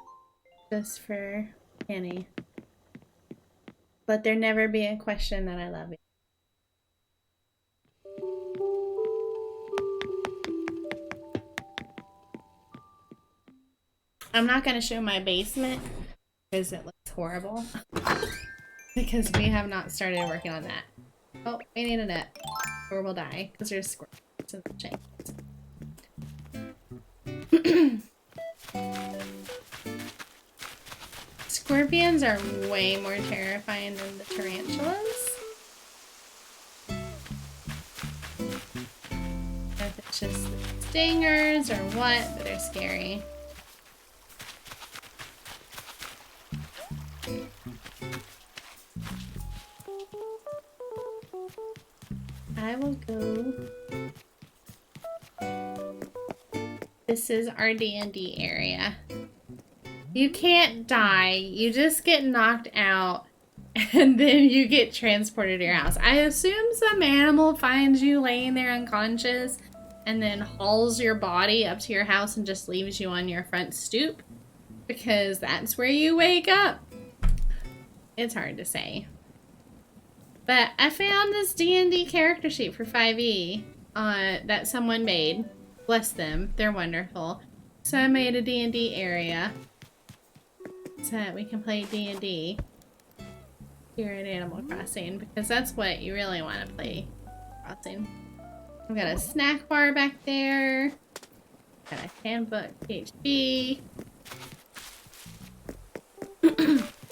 just for Kenny. Let there never be a question that I love you. I'm not gonna show my basement because it looks horrible. Because we have not started working on that. Oh, we need a net or we'll die because there's squirrels in the chains. Scorpions are way more terrifying than the tarantulas. If it's just stingers or what, but they're scary. I will go. This is our D&D area. You can't die. You just get knocked out and then you get transported to your house. I assume some animal finds you laying there unconscious and then hauls your body up to your house and just leaves you on your front stoop because that's where you wake up. It's hard to say. But I found this D&D character sheet for 5e that someone made. Bless them. They're wonderful. So I made a D&D area so that we can play D&D here at Animal Crossing because that's what you really want to play Crossing. I've got a snack bar back there. Got a handbook PHP.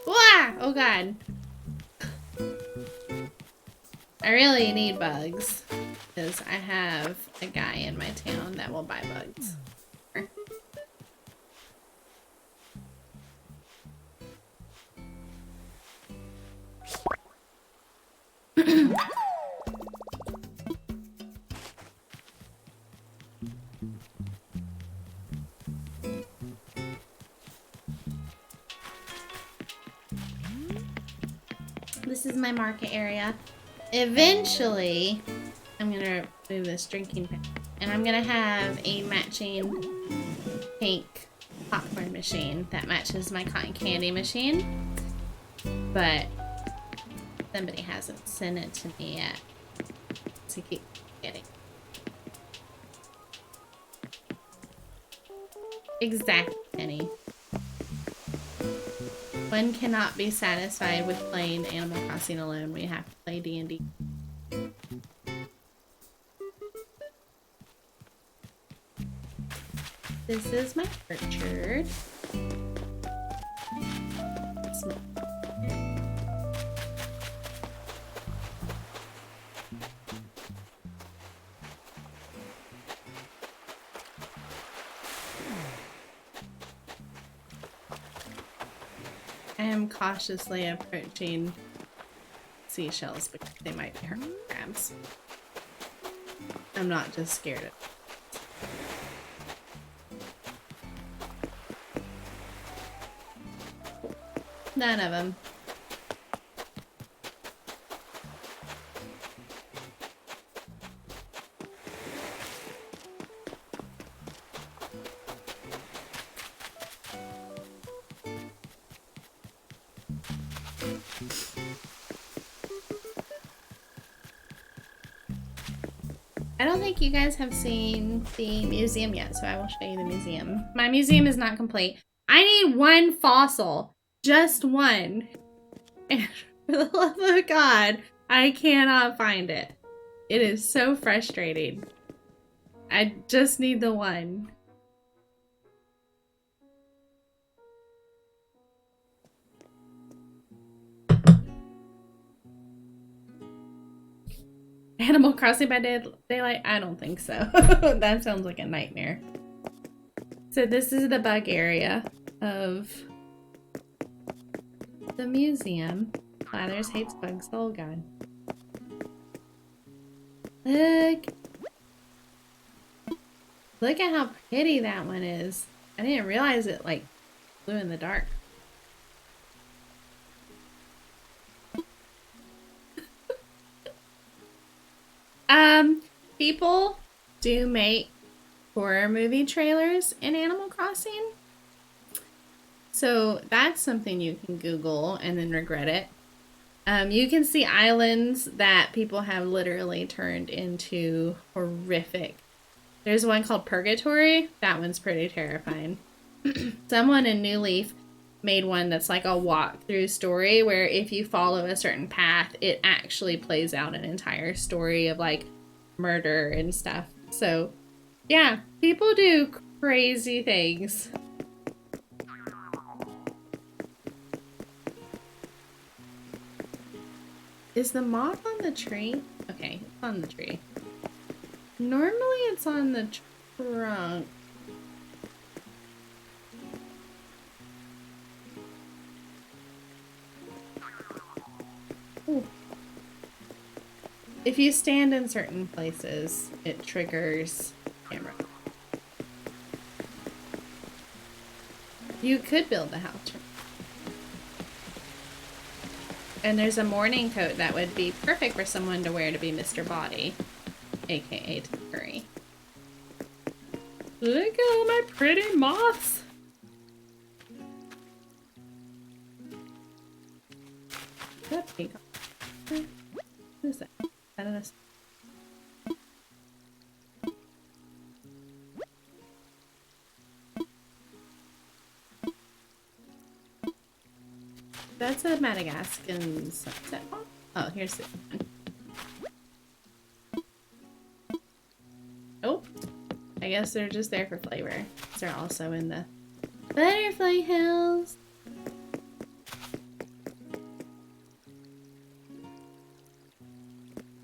Wah! Oh god. I really need bugs because I have a guy in my town that will buy bugs. This is my market area. Eventually, I'm gonna move this drinking pen, and I'm gonna have a matching pink popcorn machine that matches my cotton candy machine. But somebody hasn't sent it to me yet, so keep getting. Exactly, Penny. One cannot be satisfied with playing Animal Crossing alone. We have to play D&D. This is my orchard. I am cautiously approaching seashells because they might be harmful crabs. I'm not just scared of none of them. I don't think you guys have seen the museum yet, so I will show you the museum. My museum is not complete. I need one fossil. Just one. And for the love of God, I cannot find it. It is so frustrating. I just need the one. Animal Crossing by Daylight? I don't think so. That sounds like a nightmare. So this is the bug area of the museum. Lathers hates bugs. Oh god. Look. Look at how pretty that one is. I didn't realize it like glue in the dark. People do make horror movie trailers in Animal Crossing. So that's something you can Google and then regret it. You can see islands that people have literally turned into horrific. There's one called Purgatory. That one's pretty terrifying. Someone in New Leaf made one that's like a walkthrough story where if you follow a certain path, it actually plays out an entire story of like murder and stuff. So yeah, people do crazy things. Is the moth on the tree? Okay, it's on the tree. Normally it's on the trunk. Ooh. If you stand in certain places, it triggers camera. You could build the house. And there's a morning coat that would be perfect for someone to wear to be Mr. Body, aka Tim Curry. Look at all my pretty moths. Is that peacock? What is that? I don't know. That's a Madagascan sunset moth. Oh, here's the one. Oh, I guess they're just there for flavor. They're also in the butterfly hills.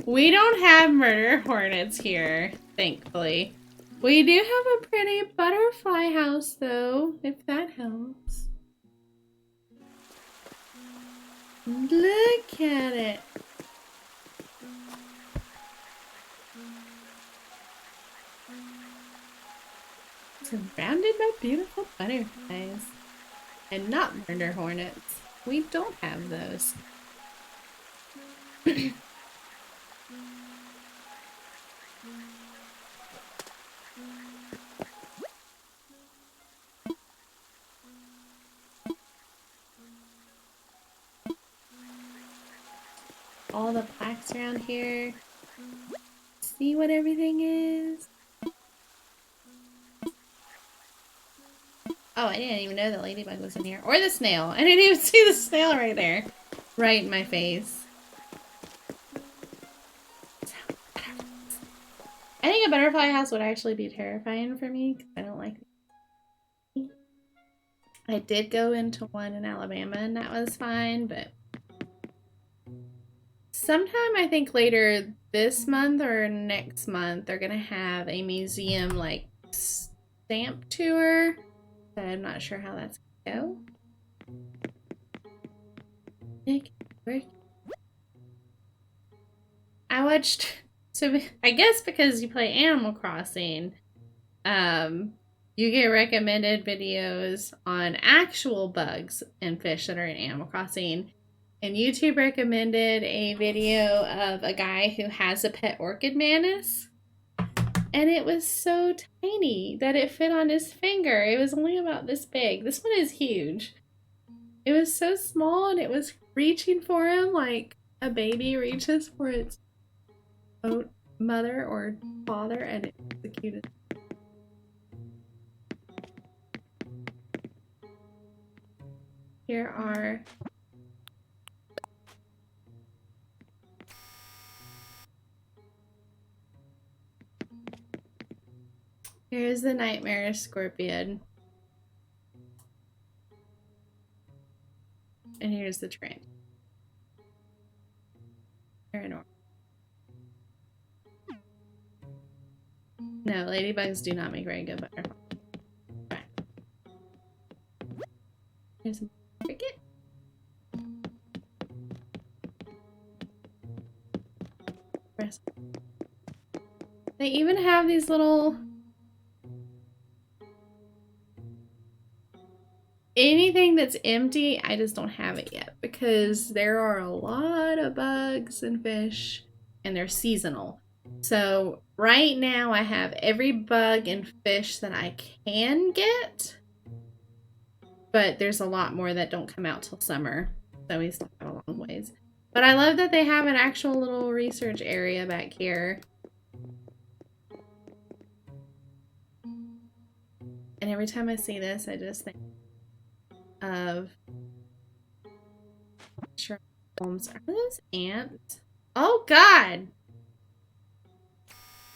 We don't have murder hornets here, thankfully. We do have a pretty butterfly house, though, if that helps. Look at it. Surrounded by beautiful butterflies. And not murder hornets. We don't have those. All the plaques around here. See what everything is? Oh, I didn't even know the ladybug was in here. Or the snail. I didn't even see the snail right there. Right in my face. I think a butterfly house would actually be terrifying for me because I don't like it. I did go into one in Alabama and that was fine, but sometime I think later this month or next month they're gonna have a museum like stamp tour, but I'm not sure how that's gonna go. I watched, so I guess because you play Animal Crossing, you get recommended videos on actual bugs and fish that are in Animal Crossing. And YouTube recommended a video of a guy who has a pet orchid mantis. And it was so tiny that it fit on his finger. It was only about this big. This one is huge. It was so small and it was reaching for him like a baby reaches for its own mother or father, and it's the cutest. Here are here's the Nightmarish Scorpion. And here's the train. They're in order. No, ladybugs do not make very good butterflies. Right. Here's a cricket. Press. They even have these little... Anything that's empty, I just don't have it yet because there are a lot of bugs and fish and they're seasonal. So right now I have every bug and fish that I can get, but there's a lot more that don't come out till summer. So we still have a long ways. But I love that they have an actual little research area back here. And every time I see this, I just think of Sherlock Holmes. Are those ants? Oh God!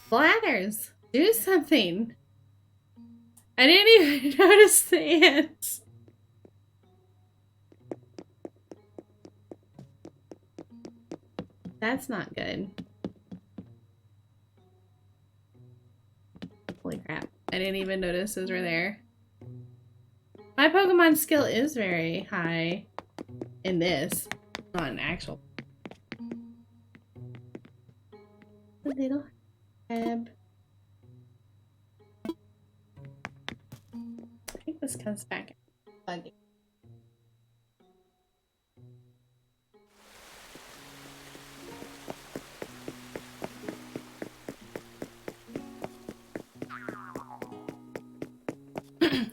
Blathers, do something. I didn't even notice the ants. That's not good. Holy crap. I didn't even notice those were there. My Pokemon skill is very high in this, not an actual. A little crab. I think this comes back buggy.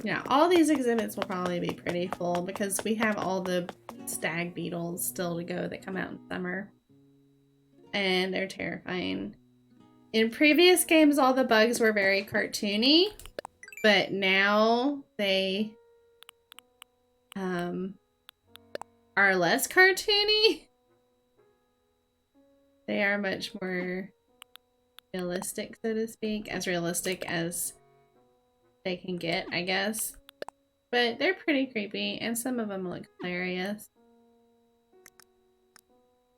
Yeah, all these exhibits will probably be pretty full because we have all the stag beetles still to go that come out in summer. And they're terrifying. In previous games, all the bugs were very cartoony, but now they are less cartoony. They are much more realistic, so to speak, as realistic as they can get, I guess. But they're pretty creepy, and some of them look hilarious.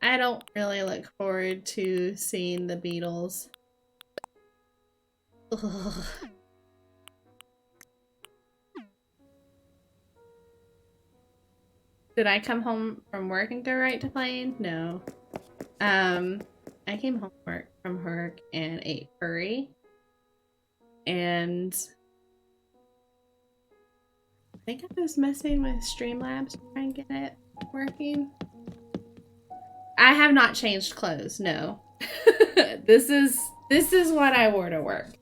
I don't really look forward to seeing the beetles. Ugh. Did I come home from work and go right to playing? No. I came home from work and ate curry. And I think I was messing with Streamlabs to try and get it working. I have not changed clothes, no. This is what I wore to work.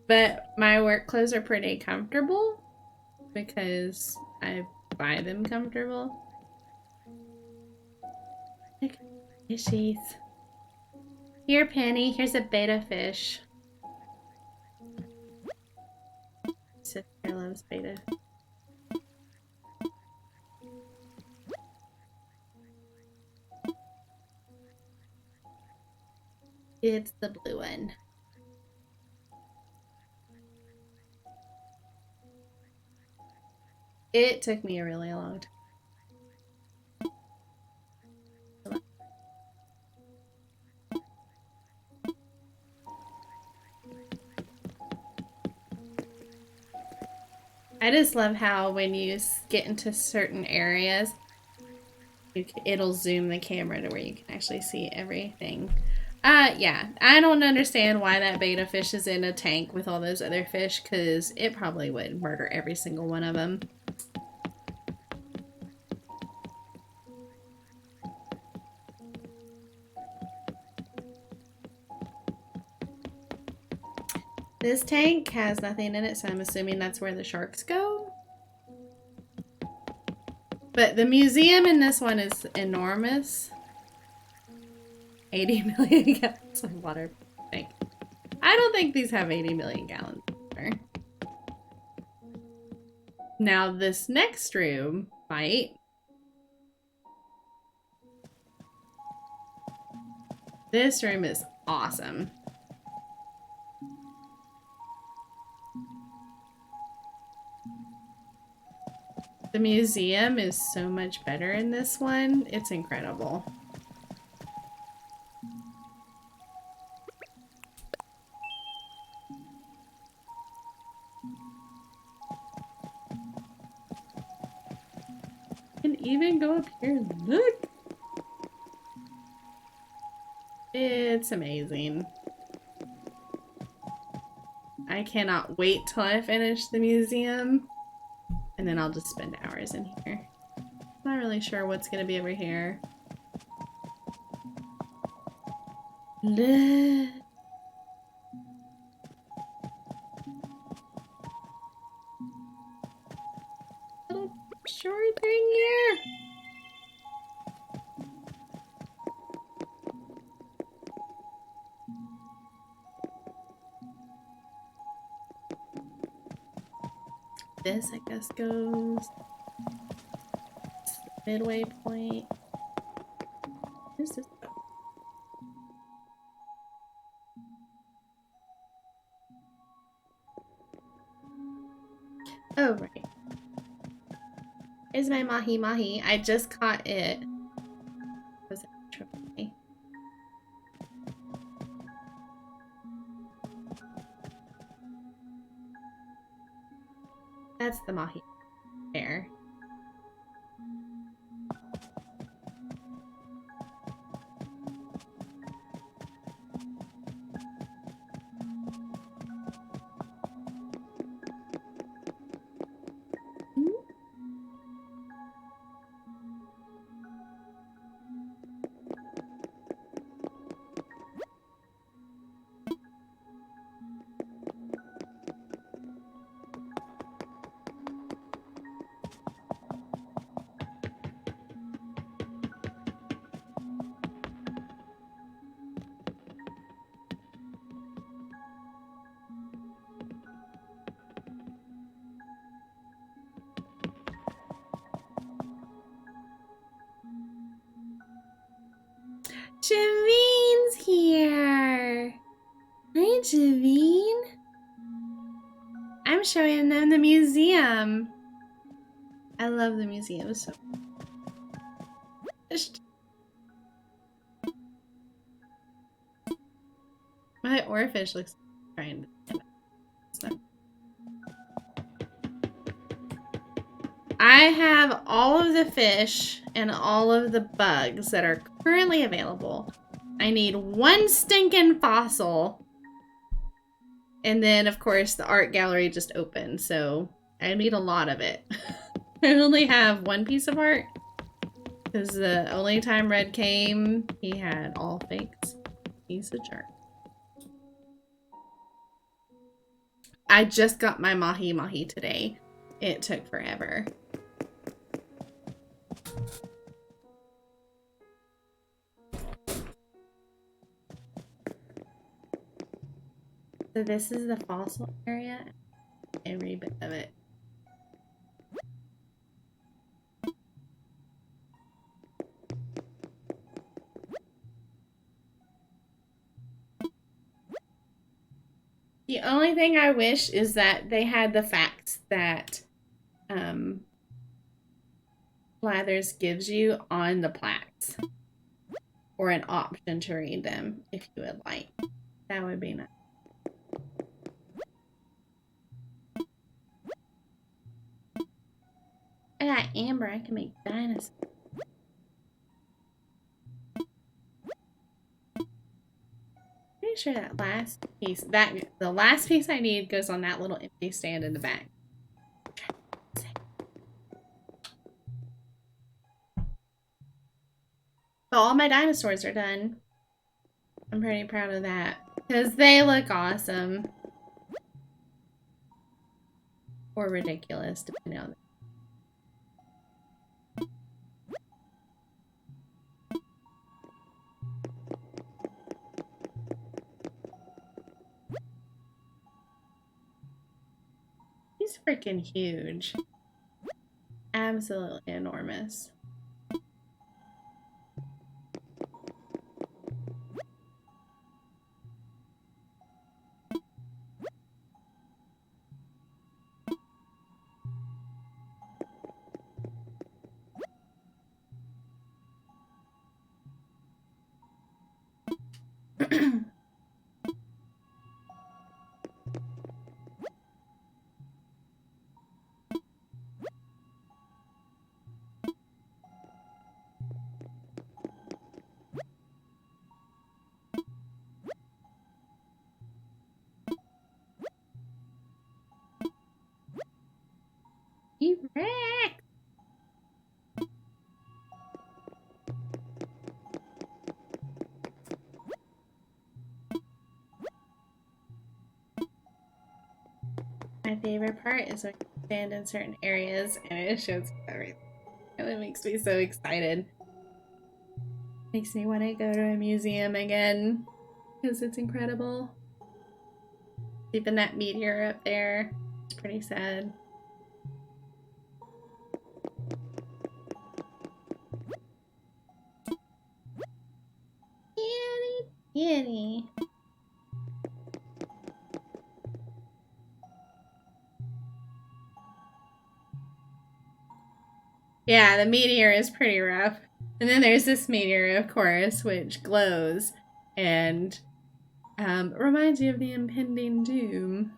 But my work clothes are pretty comfortable because I buy them comfortable. Look, fishies. Here, Penny, here's a betta fish. Sister loves betta. It's the blue one. It took me a really long time. I just love how when you get into certain areas, it'll zoom the camera to where you can actually see everything. Yeah, I don't understand why that betta fish is in a tank with all those other fish, because it probably would murder every single one of them. This tank has nothing in it, so I'm assuming that's where the sharks go. But the museum in this one is enormous. 80 million gallons of water. I don't think these have 80 million gallons of water. Now this next room might. This room is awesome. The museum is so much better in this one. It's incredible. You can even go up here and look. It's amazing. I cannot wait till I finish the museum. And then I'll just spend hours in here. Not really sure what's gonna be over here. Little short thing here. This, I guess, goes midway point. What is this? Oh, right. Here's my mahi mahi. I just caught it. Was it triple? That's the mahi. There. Javine's here. Hi, Javine. I'm showing them the museum. I love the museum so much. My oarfish looks trying to. I have all of the fish and all of the bugs that are currently available. I need one stinking fossil. And then, of course, the art gallery just opened, so I need a lot of it. I only have one piece of art. Because the only time Red came, he had all fakes. He's a jerk. I just got my mahi mahi today. It took forever. So this is the fossil area. Every bit of it. The only thing I wish is that they had the facts that Blathers gives you on the plaques. Or an option to read them if you would like. That would be nice. I got amber. I can make dinosaurs. Pretty sure that last piece, the last piece I need goes on that little empty stand in the back. But all my dinosaurs are done. I'm pretty proud of that because they look awesome or ridiculous, depending on. He's freaking huge. Absolutely enormous. favorite part is when you stand in certain areas and it shows everything. And it makes me so excited. Makes me want to go to a museum again because it's incredible. Keeping that meteor up there, it's pretty sad. Kitty. Yeah, the meteor is pretty rough. And then there's this meteor, of course, which glows and reminds you of the impending doom.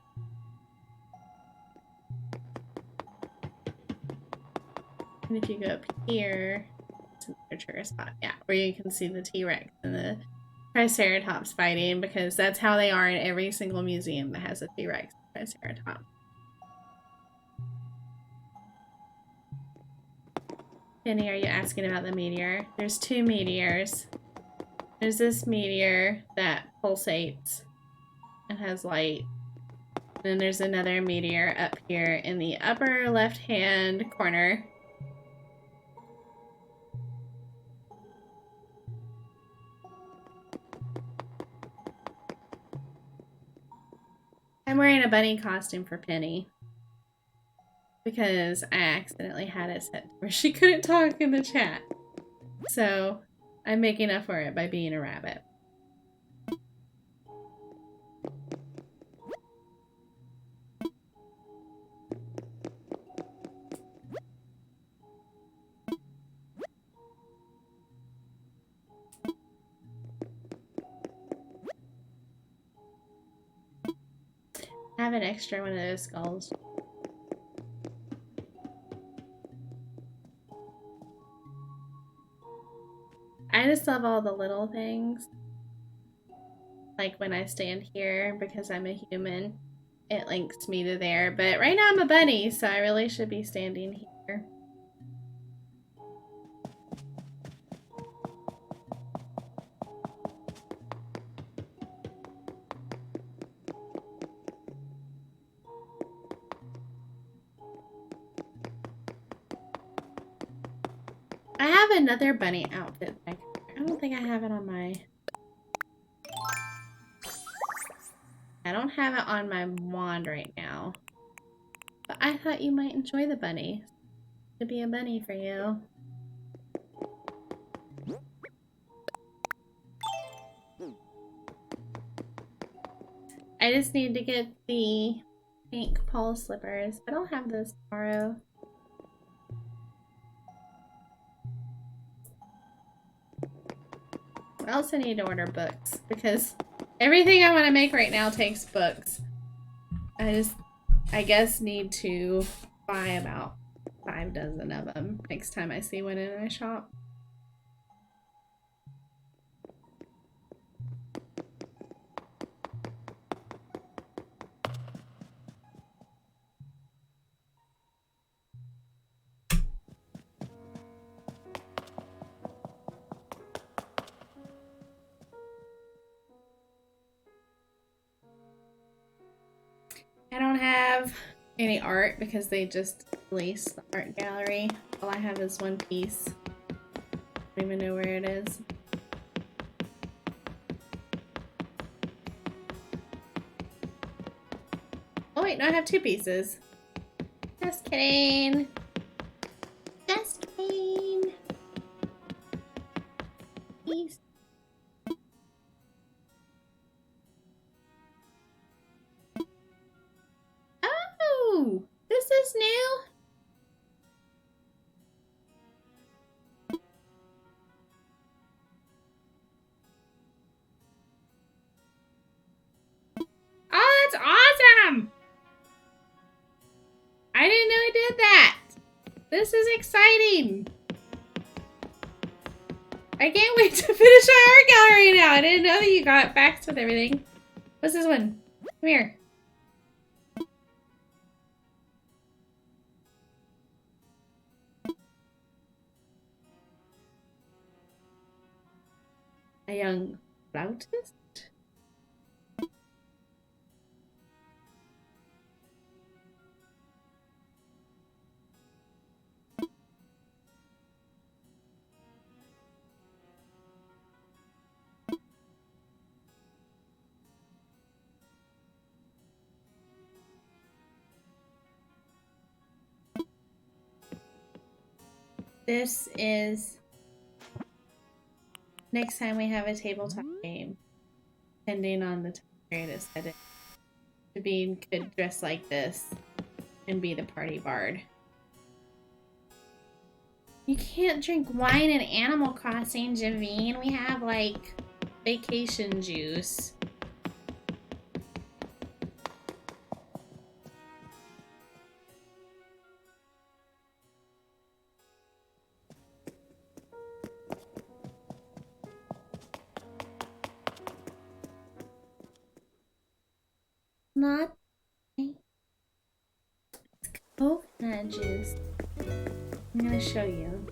And if you go up here, it's another trigger spot. Yeah, where you can see the T-Rex and the Triceratops fighting, because that's how they are in every single museum that has a T-Rex and Triceratops. Penny, are you asking about the meteor? There's two meteors. There's this meteor that pulsates and has light. And then there's another meteor up here in the upper left-hand corner. I'm wearing a bunny costume for Penny because I accidentally had it set where she couldn't talk in the chat. So I'm making up for it by being a rabbit. I have an extra one of those skulls. I just love all the little things. Like when I stand here, because I'm a human, it links me to there. But right now I'm a bunny, so I really should be standing here. I have another bunny outfit back there. I don't think I have it on my... I don't have it on my wand right now. But I thought you might enjoy the bunny. To be a bunny for you. I just need to get the pink paw slippers. I don't have those to borrow. I also need to order books because everything I want to make right now takes books. I guess need to buy about 5 dozen of them next time I see one in my shop. I don't have any art because they just released the art gallery. All I have is one piece. I don't even know where it is. Oh wait, no, I have 2 pieces. Just kidding. Just kidding. Peace. Oh, this is new. Oh, that's awesome! I didn't know it did that. This is exciting. I can't wait to finish my art gallery now. I didn't know that you got facts with everything. What's this one? Come here. A young flautist? This is next time we have a tabletop game, depending on the time period it's set in. Javine could dress like this and be the party bard. You can't drink wine in Animal Crossing, Javine. We have, like, vacation juice. Not coconut juice. I'm gonna show you.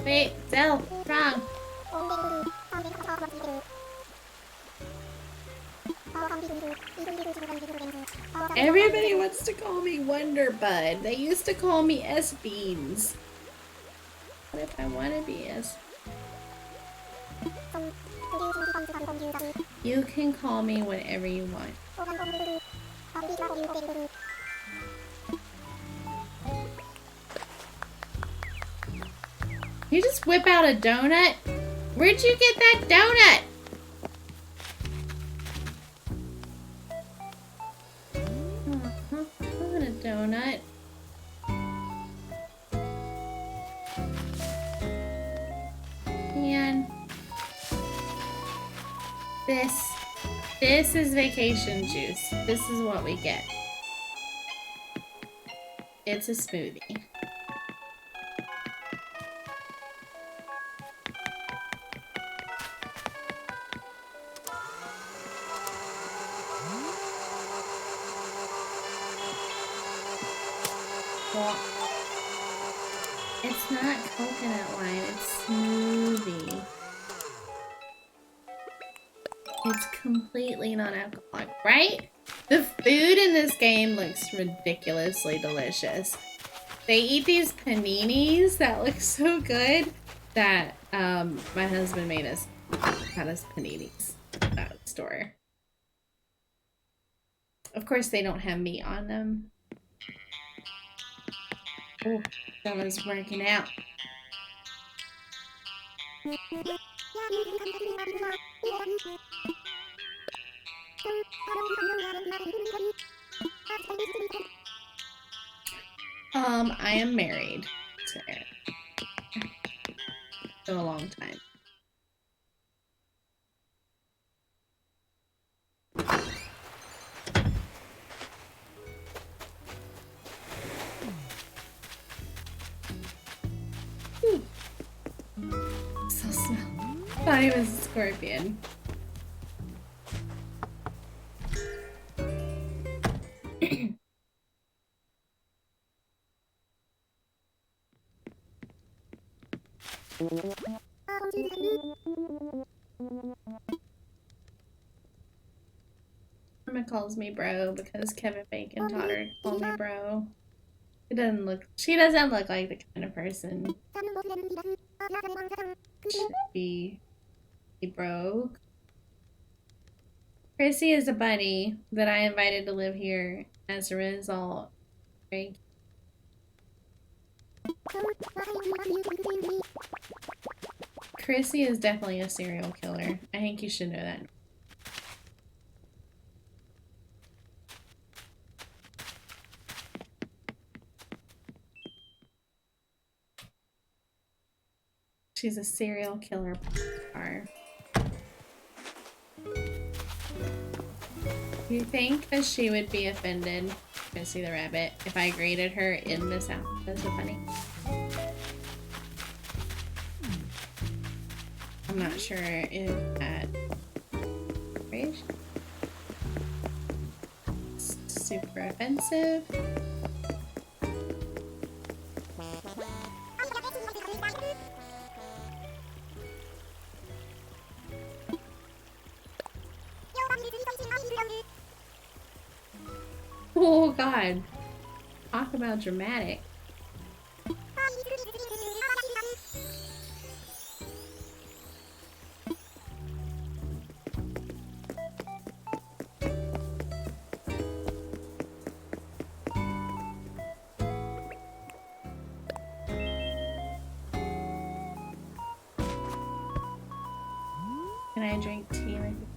Wait, Zell, wrong. Everybody wants to call me Wonder Bud. They used to call me S Beans. What if I want to be S? You can call me whatever you want. You just whip out a donut? Where'd you get that donut? I want a donut. And this is vacation juice. This is what we get. It's a smoothie. Well, it's not coconut wine, it's smoothie. It's completely non-alcoholic, right? The food in this game looks ridiculously delicious. They eat these paninis that look so good that my husband got us paninis at the store. Of course, they don't have meat on them. Oh, that was working out. I am married to Eric. For a long time. So smell. Thought he was a scorpion. Mama calls me bro because Kevin Bacon taught her to call me bro. She doesn't look like the kind of person should be broke. Chrissy is a bunny that I invited to live here as a result. Right? Chrissy is definitely a serial killer. I think you should know that. She's a serial killer. You think that she would be offended, Missy the rabbit, if I greeted her in this house as a bunny? I'm not sure if that is super offensive. Oh God, talk about dramatic. Can I drink tea with you?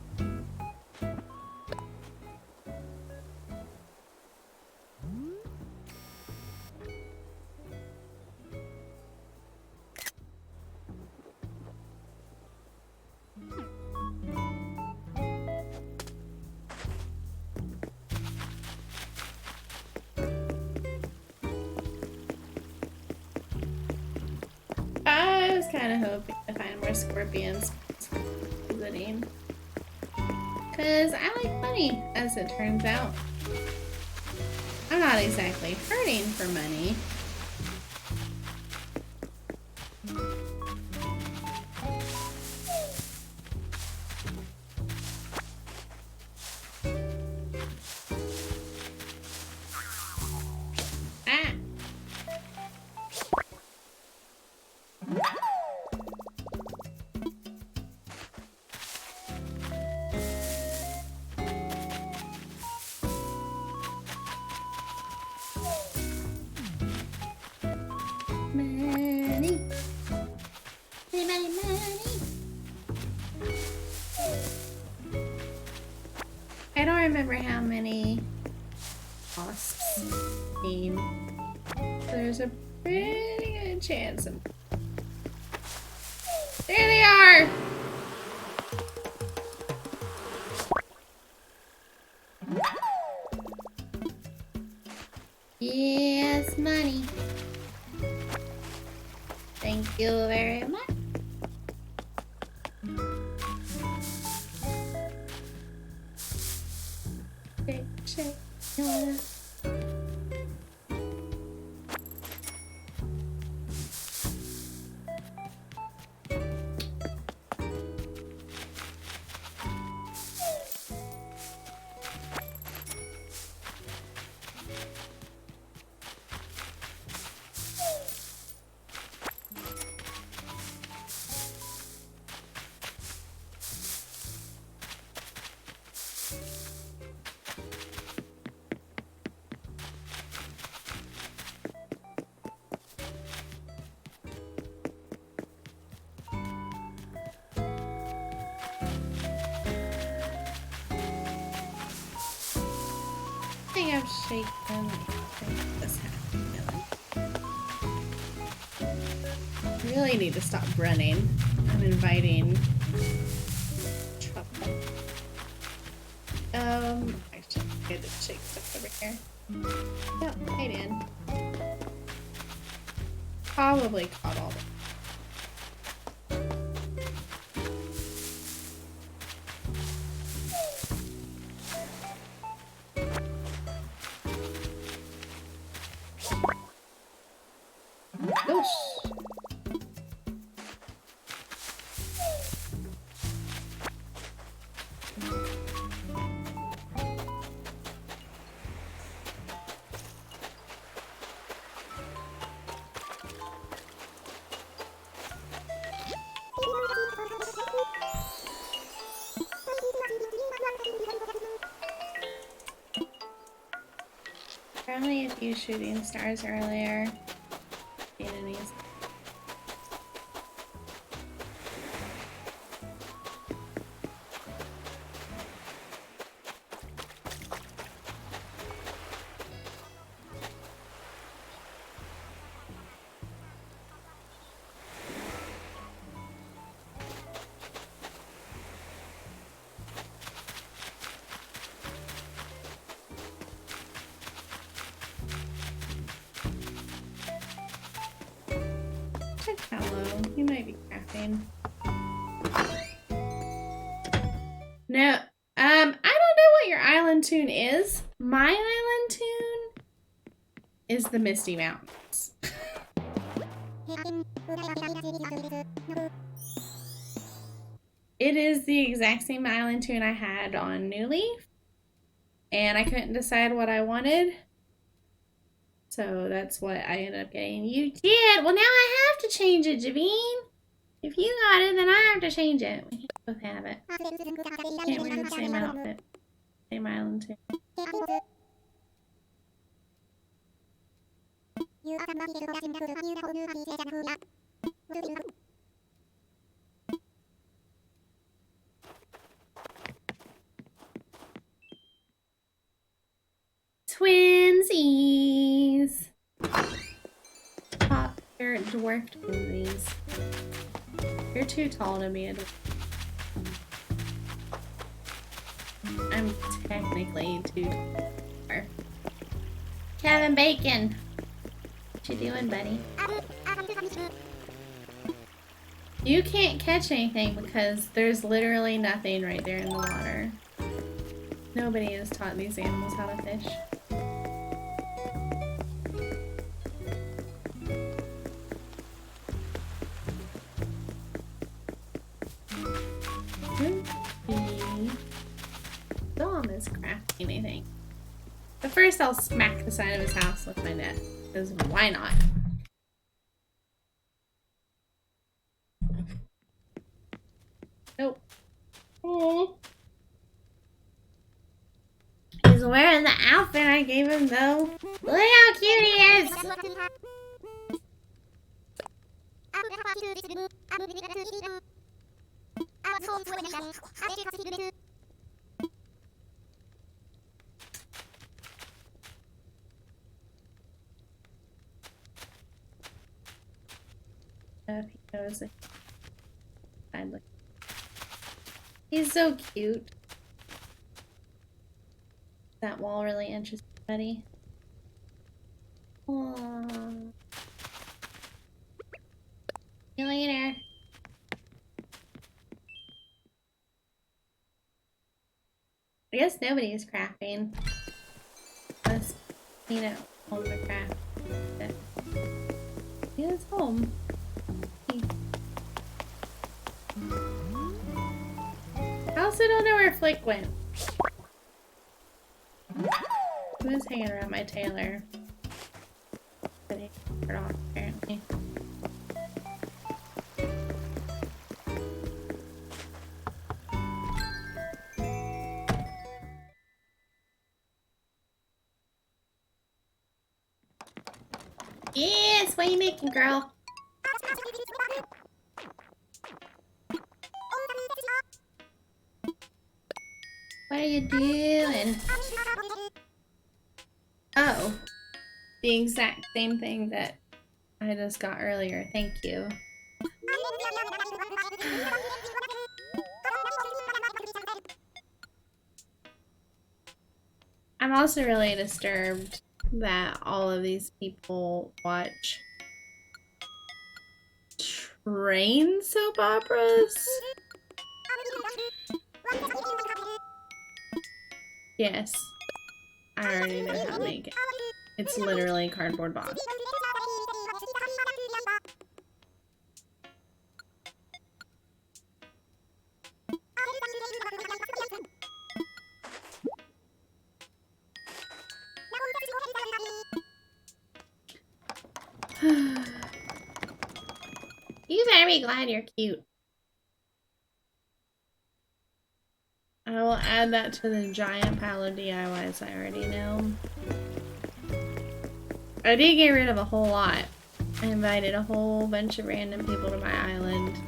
I was kind of hoping to find more scorpions visiting. Because I like money, as it turns out. I'm not exactly hurting for money. Ah! Money. Money, money, money. I don't remember how many wasps mean. There's a pretty good chance of... There they are! Yes, money. Thank you very much. Shake, shake, wanna. I think I've shaken this half. I really need to stop running. I'm inviting trouble. Actually, I did shake stuff over here. Yep, I did. Probably caught all of it. Apparently a few shooting stars earlier. The enemies. Hello, you might be crafting. No, I don't know what your island tune is. My island tune is the Misty Mountains. It is the exact same island tune I had on New Leaf, and I couldn't decide what I wanted. So that's what I ended up getting. You did? Well, now I have to change it, Javine. If you got it, then I have to change it. We can't both have it. Can't wear the same outfit. Same island too. dwarfed lilies. You're too tall to be a dwarf. I'm technically too tall. Kevin Bacon! What you doing, buddy? You can't catch anything because there's literally nothing right there in the water. Nobody has taught these animals how to fish. Dom is crafting anything. But first I'll smack the side of his house with my net. Because why not? Nope. Oh. He's wearing the outfit I gave him though. Look how cute he is! If he knows it. I'd look. He's so cute. That wall really interests me, buddy. Aww. See you later. I guess nobody is crafting. Unless, you know, home to craft. He is home. I also don't know where Flick went. He was hanging around my tailor. But he got off, apparently. Yes, what are you making, girl? What are you doing? Oh, the exact same thing that I just got earlier. Thank you. I'm also really disturbed that all of these people watch train soap operas. Yes, I already know how to make it. It's literally cardboard box. You better be glad you're cute. I will add that to the giant pile of DIYs I already know. I did get rid of a whole lot. I invited a whole bunch of random people to my island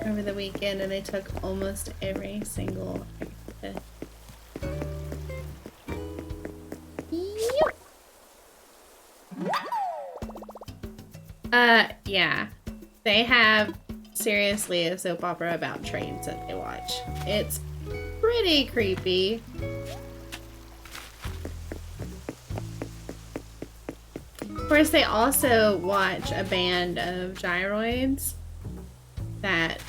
over the weekend and they took almost every single activity. Yeah. They have seriously a soap opera about trains that they watch. It's pretty creepy. Of course, they also watch a band of gyroids that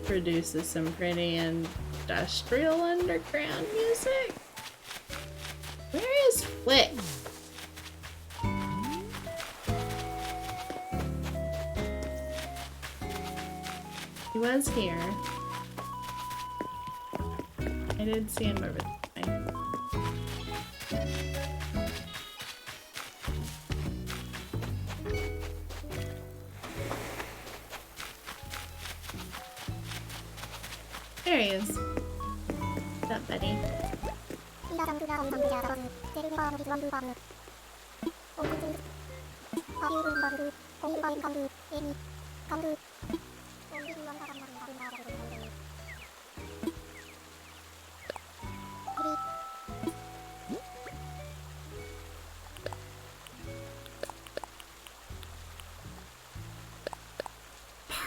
produces some pretty industrial underground music. Where is Flick? He was here. I did see him over this way. There he is. What's up, buddy?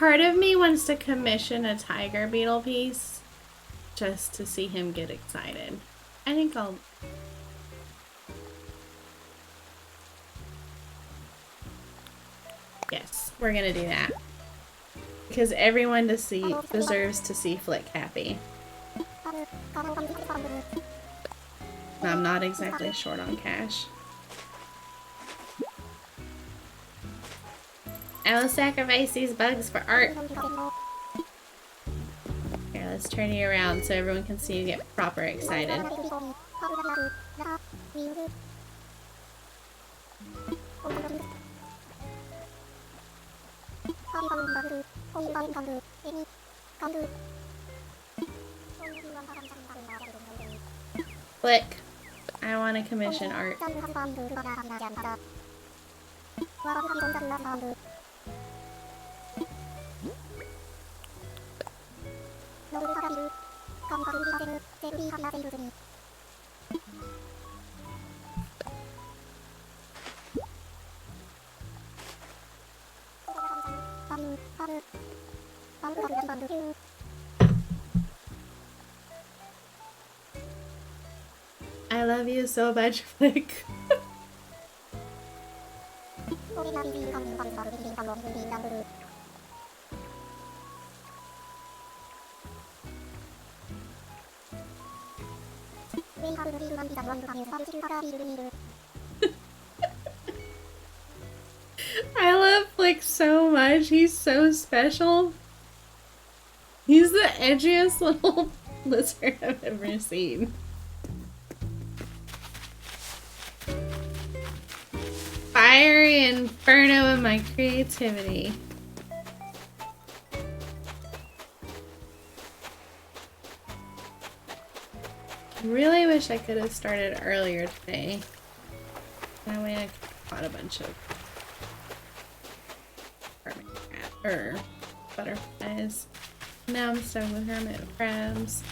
Part of me wants to commission a tiger beetle piece just to see him get excited. I think I'll... Yes, we're gonna do that. Because everyone deserves to see Flick happy. I'm not exactly short on cash. I will sacrifice these bugs for art. Here, let's turn you around so everyone can see you get proper excited. Flick, I want to commission art. I love you so much, Flick. I love Flick so much. He's so special. He's the edgiest little lizard I've ever seen. Fiery inferno of my creativity. Really wish I could have started earlier today. That way I could have caught a bunch of butterflies. Now I'm stuck with hermit crabs.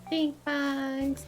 Pink bugs.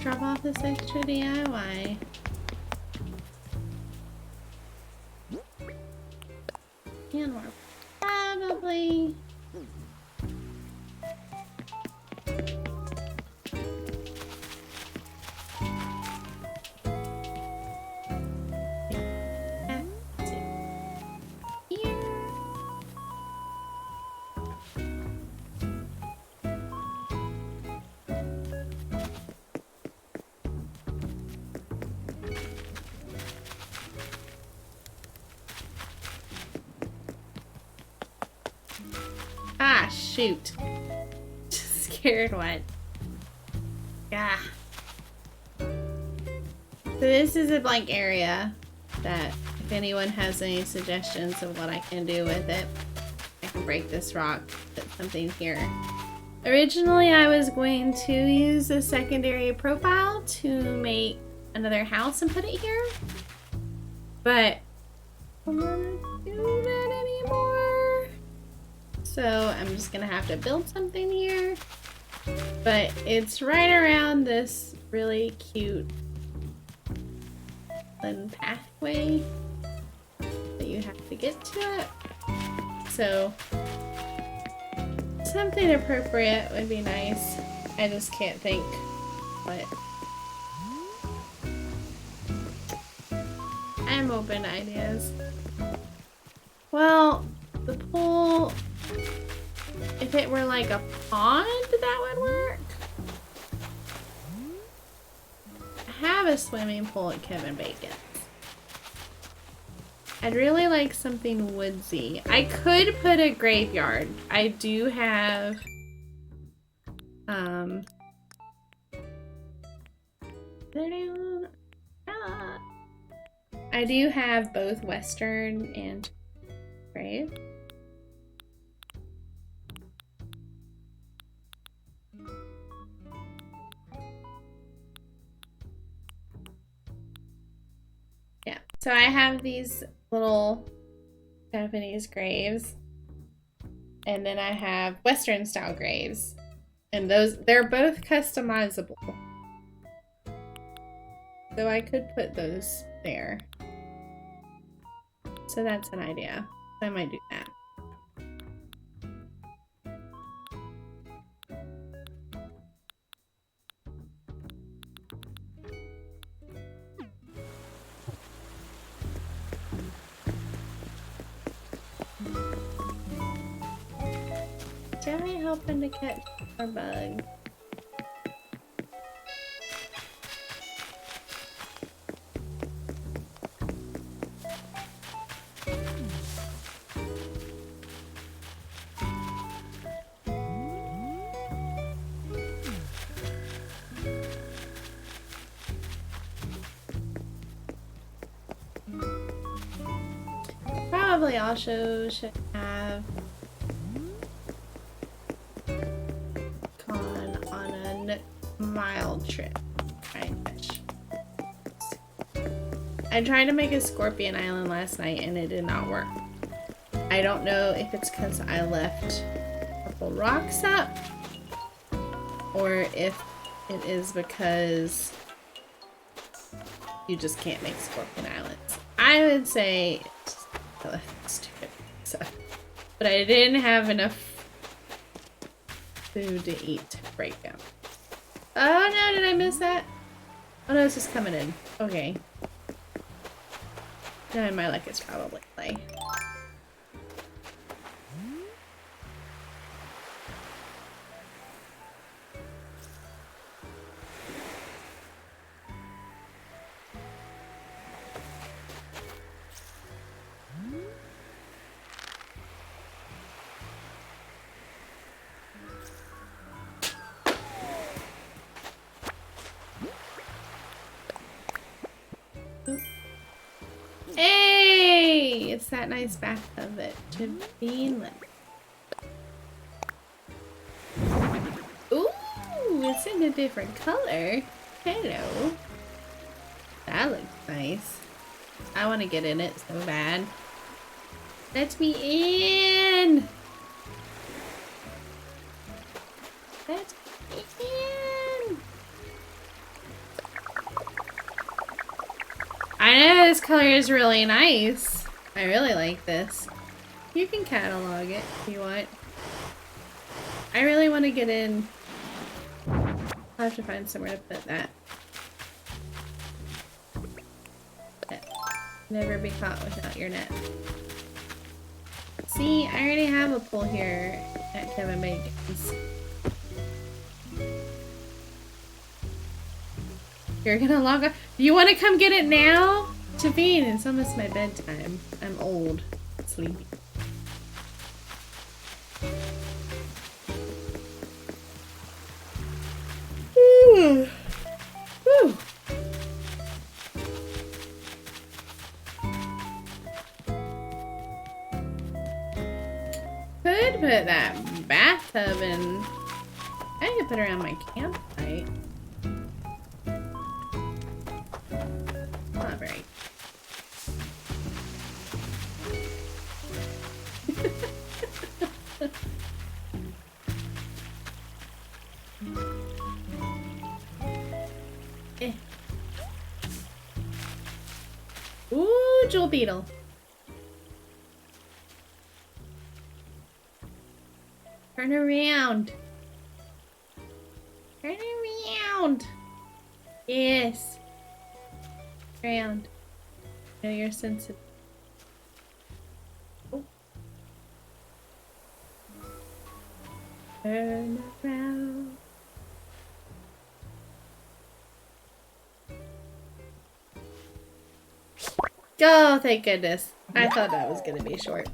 Drop off this extra DIY. And we're probably shoot. Just scared what? Yeah. So this is a blank area that if anyone has any suggestions of what I can do with it, I can break this rock, put something here. Originally I was going to use a secondary profile to make another house and put it here, but I'm not gonna do that anymore. So I'm just gonna have to build something here, but it's right around this really cute pathway that you have to get to it. So something appropriate would be nice. I just can't think what. I'm open to ideas. Well, The pool, if it were like a pond, that would work. I have a swimming pool at Kevin Bacon's. I'd really like something woodsy. I could put a graveyard. I do have I do have both Western and Grave. Yeah, so I have these little Japanese graves, and then I have Western style graves, and they're both customizable. So I could put those there. So that's an idea. So I might do that. Jerry helping to catch our bug. Probably also should have gone on a mild trip. I tried to make a Scorpion Island last night and it did not work. I don't know if it's because I left a couple rocks up or if it is because you just can't make Scorpion Islands. I would say it's stupid. So, but I didn't have enough food to eat to break them. Oh no, did I miss that? Oh no, it's just coming in. Okay. Now my luck is probably clay. Hey! It's that nice bathtub that should be lit. Ooh, it's in a different color. Hello. That looks nice. I want to get in it so bad. Let me in! Let me in! I know this color is really nice. I really like this. You can catalog it if you want. I really want to get in. I'll have to find somewhere to put that. Never be caught without your net. See, I already have a pool here at Kevin Bacon's. You're gonna log off. Do you want to come get it now? Javine, it's almost my bedtime. I'm old. Sleepy. Woo. Could put that bathtub in. I could put it around my campsite. Not very. Eh. Ooh, jewel beetle. Turn around. Turn around. Yes. Around. I know you're sensitive. Oh. Turn around. Oh, thank goodness. I thought that was gonna be short.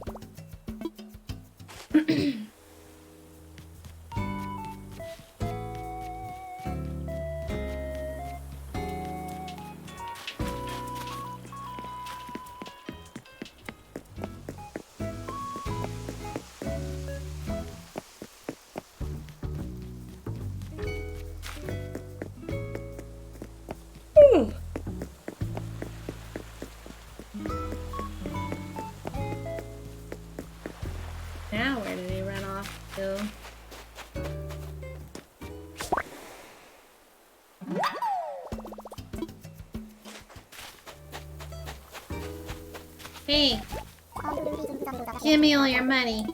Ooh. Now where did he run off to? Hey, give me all your money.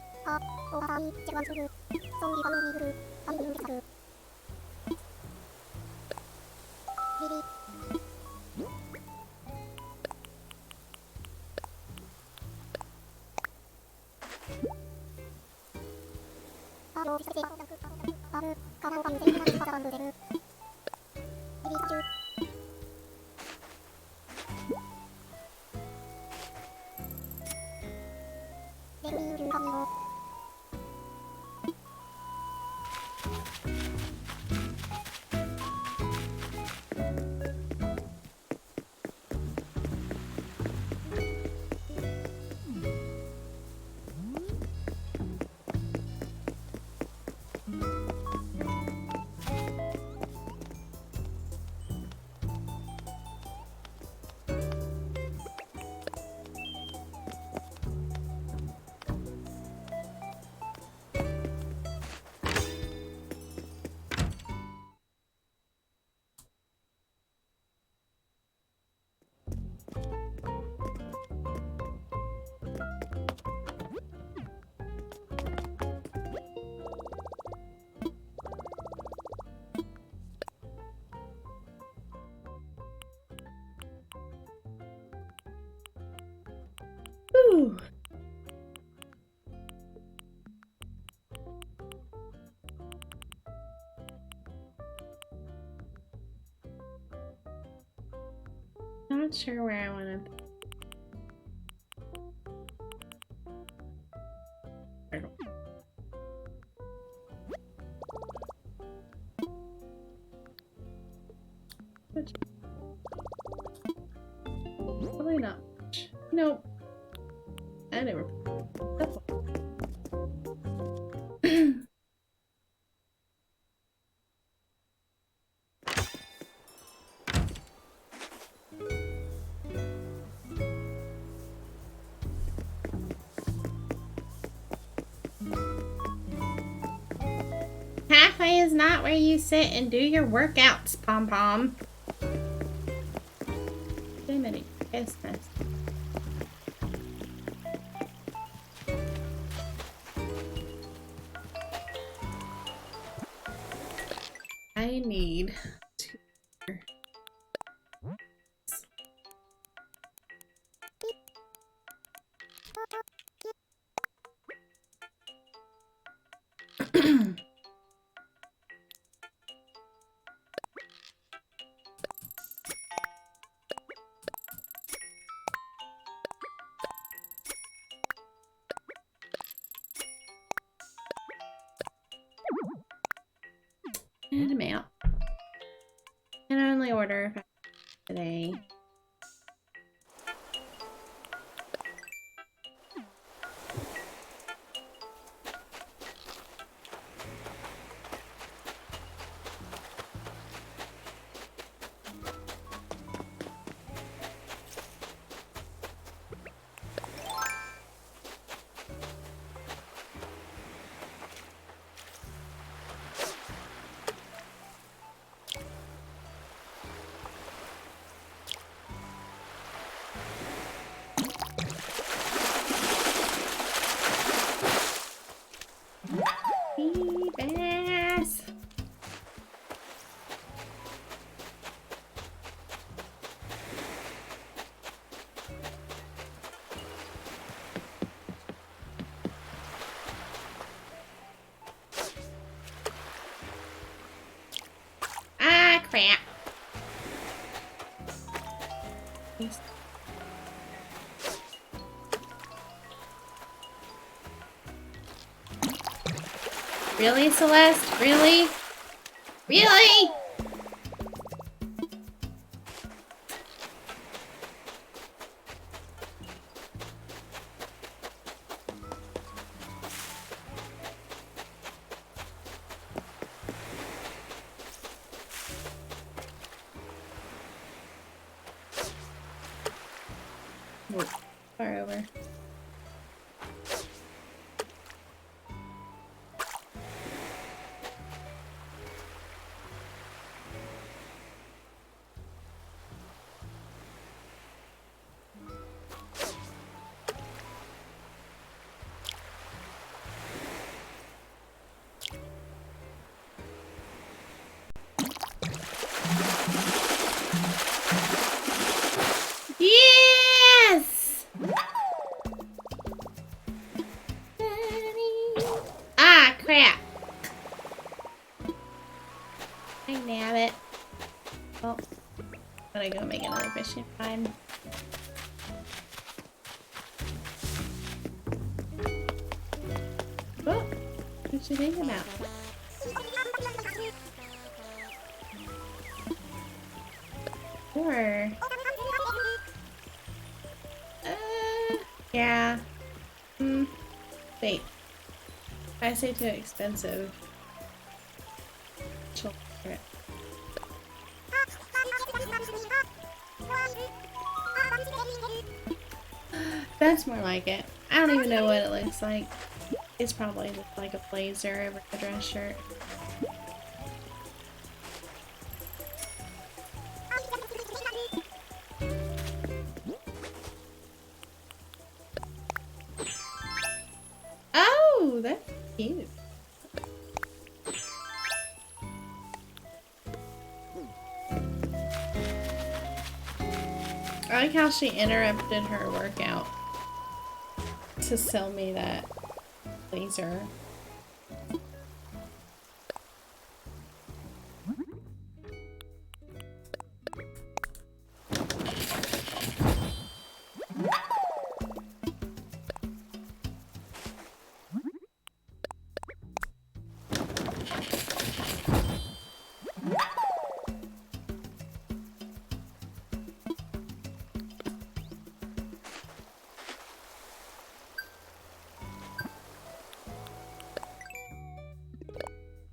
Ooh. Not sure where I want to. Probably not. Nope. I never. Halfway is not where you sit and do your workouts, Pom Pom. Too many business. I need to. And a map. Can only order today. Really, Celeste? Really? Really? Oh, far over. Yes! Ah, crap. I nab it. Oh, gotta go make another fishing pond. Oh, what you think about? Sure. Yeah. Wait. I say too expensive. Chill. That's more like it. I don't even know what it looks like. It's probably just like a blazer over a dress shirt. Oh, that's cute. I like how she interrupted her workout to sell me that blazer.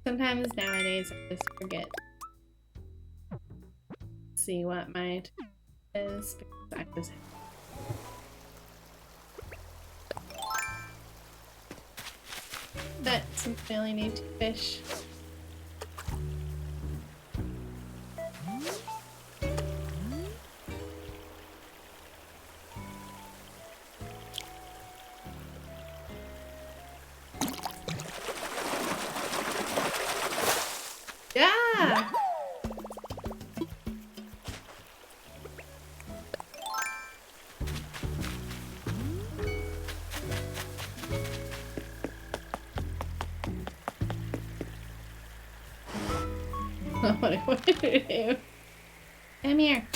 Sometimes nowadays I just forget to see what my is because I just but since I only need 2 fish. Yeah. What do I do? Come here.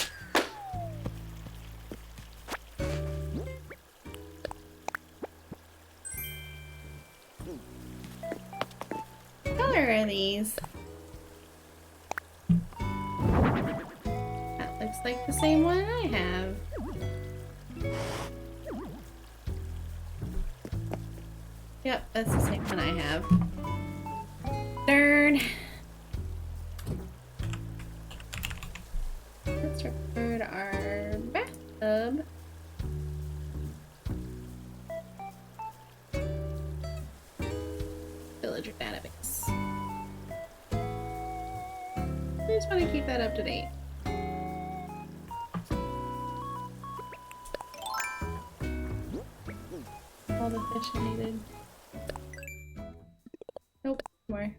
What color are these? That looks like the same one I have. Yep, that's the same one I have. Darn. Let's record our bathtub. Villager database. I just want to keep that up to date. All the fish I needed. Nope, more.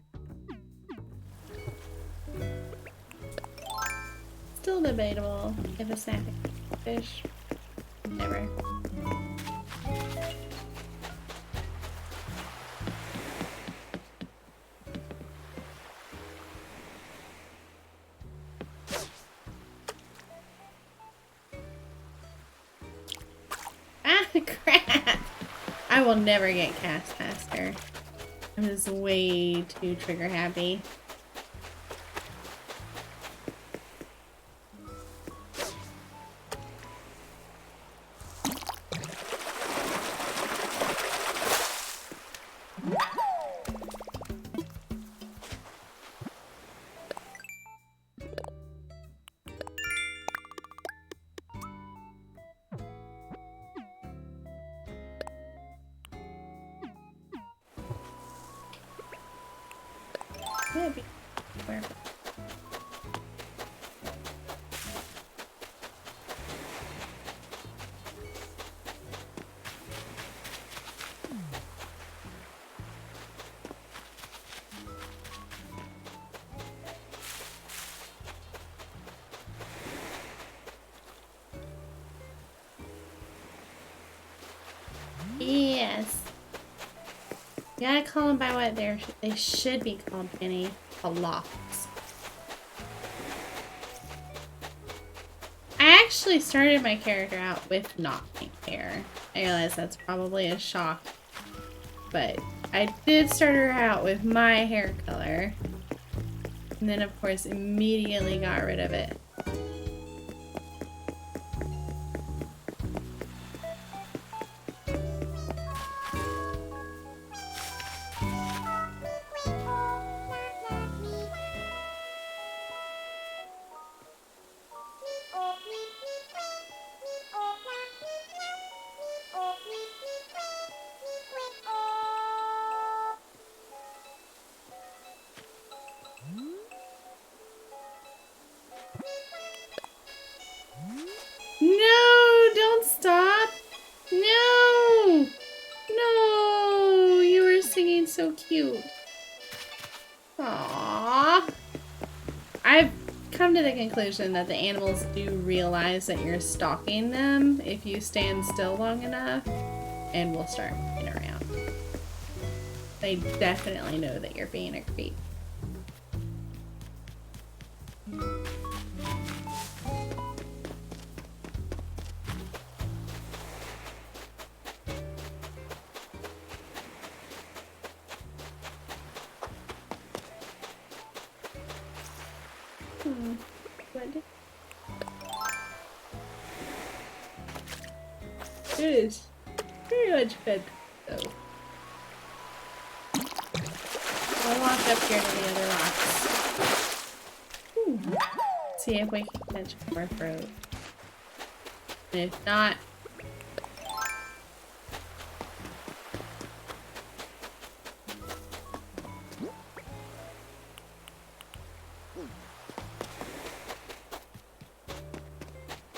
Still debatable if a snapping fish. Never. will never get Cast Master. I'm just way too trigger happy. Maybe. Where? Yes. You gotta call them by what they should be called, Penny. Lofts. I actually started my character out with not pink hair. I realize that's probably a shock, but I did start her out with my hair color, and then of course immediately got rid of it. No, don't stop. No. No, you were singing so cute. Aww. I've come to the conclusion that the animals do realize that you're stalking them if you stand still long enough, and will start moving around. They definitely know that you're being a creep. It is very much fed, though. I'll walk up here to the other rocks. Ooh. See if we can catch more fruit. And if not,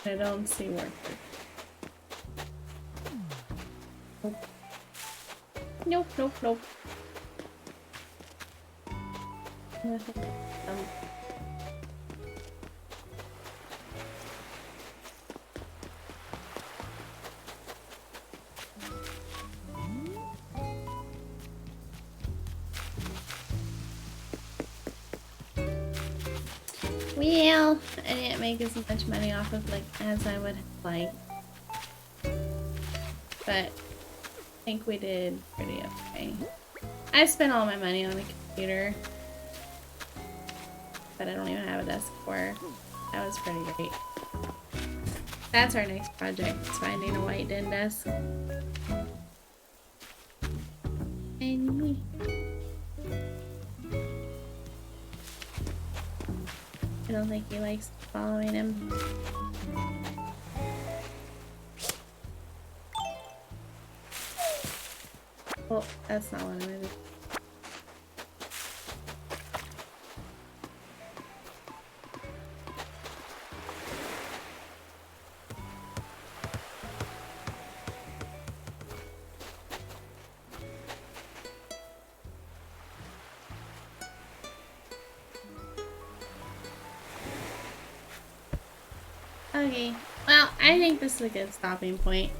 I don't see where. Nope, nope, nope. Well, I didn't make as much money off of like as I would like, but I think we did pretty okay. I spent all my money on a computer that I don't even have a desk for. That was pretty great. That's our next project, is finding a white den desk. And me. I don't think he likes following him. Well, that's not what I'm gonna do. Okay, well, I think this is a good stopping point.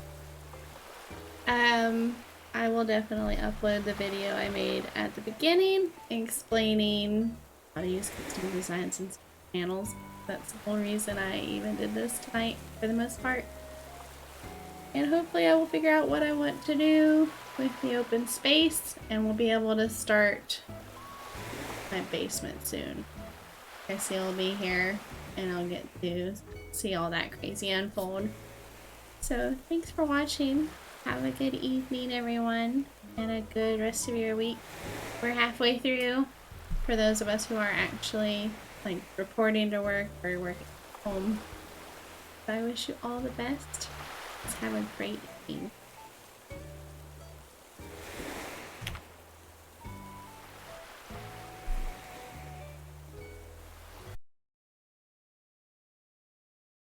I will definitely upload the video I made at the beginning explaining how to use custom designs and panels. That's the whole reason I even did this tonight for the most part. And hopefully I will figure out what I want to do with the open space, and we'll be able to start my basement soon. Chrissy will be here, and I'll get to see all that crazy unfold. So thanks for watching. Have a good evening, everyone, and a good rest of your week. We're halfway through for those of us who are actually like reporting to work or working at home. So I wish you all the best. Let's have a great evening.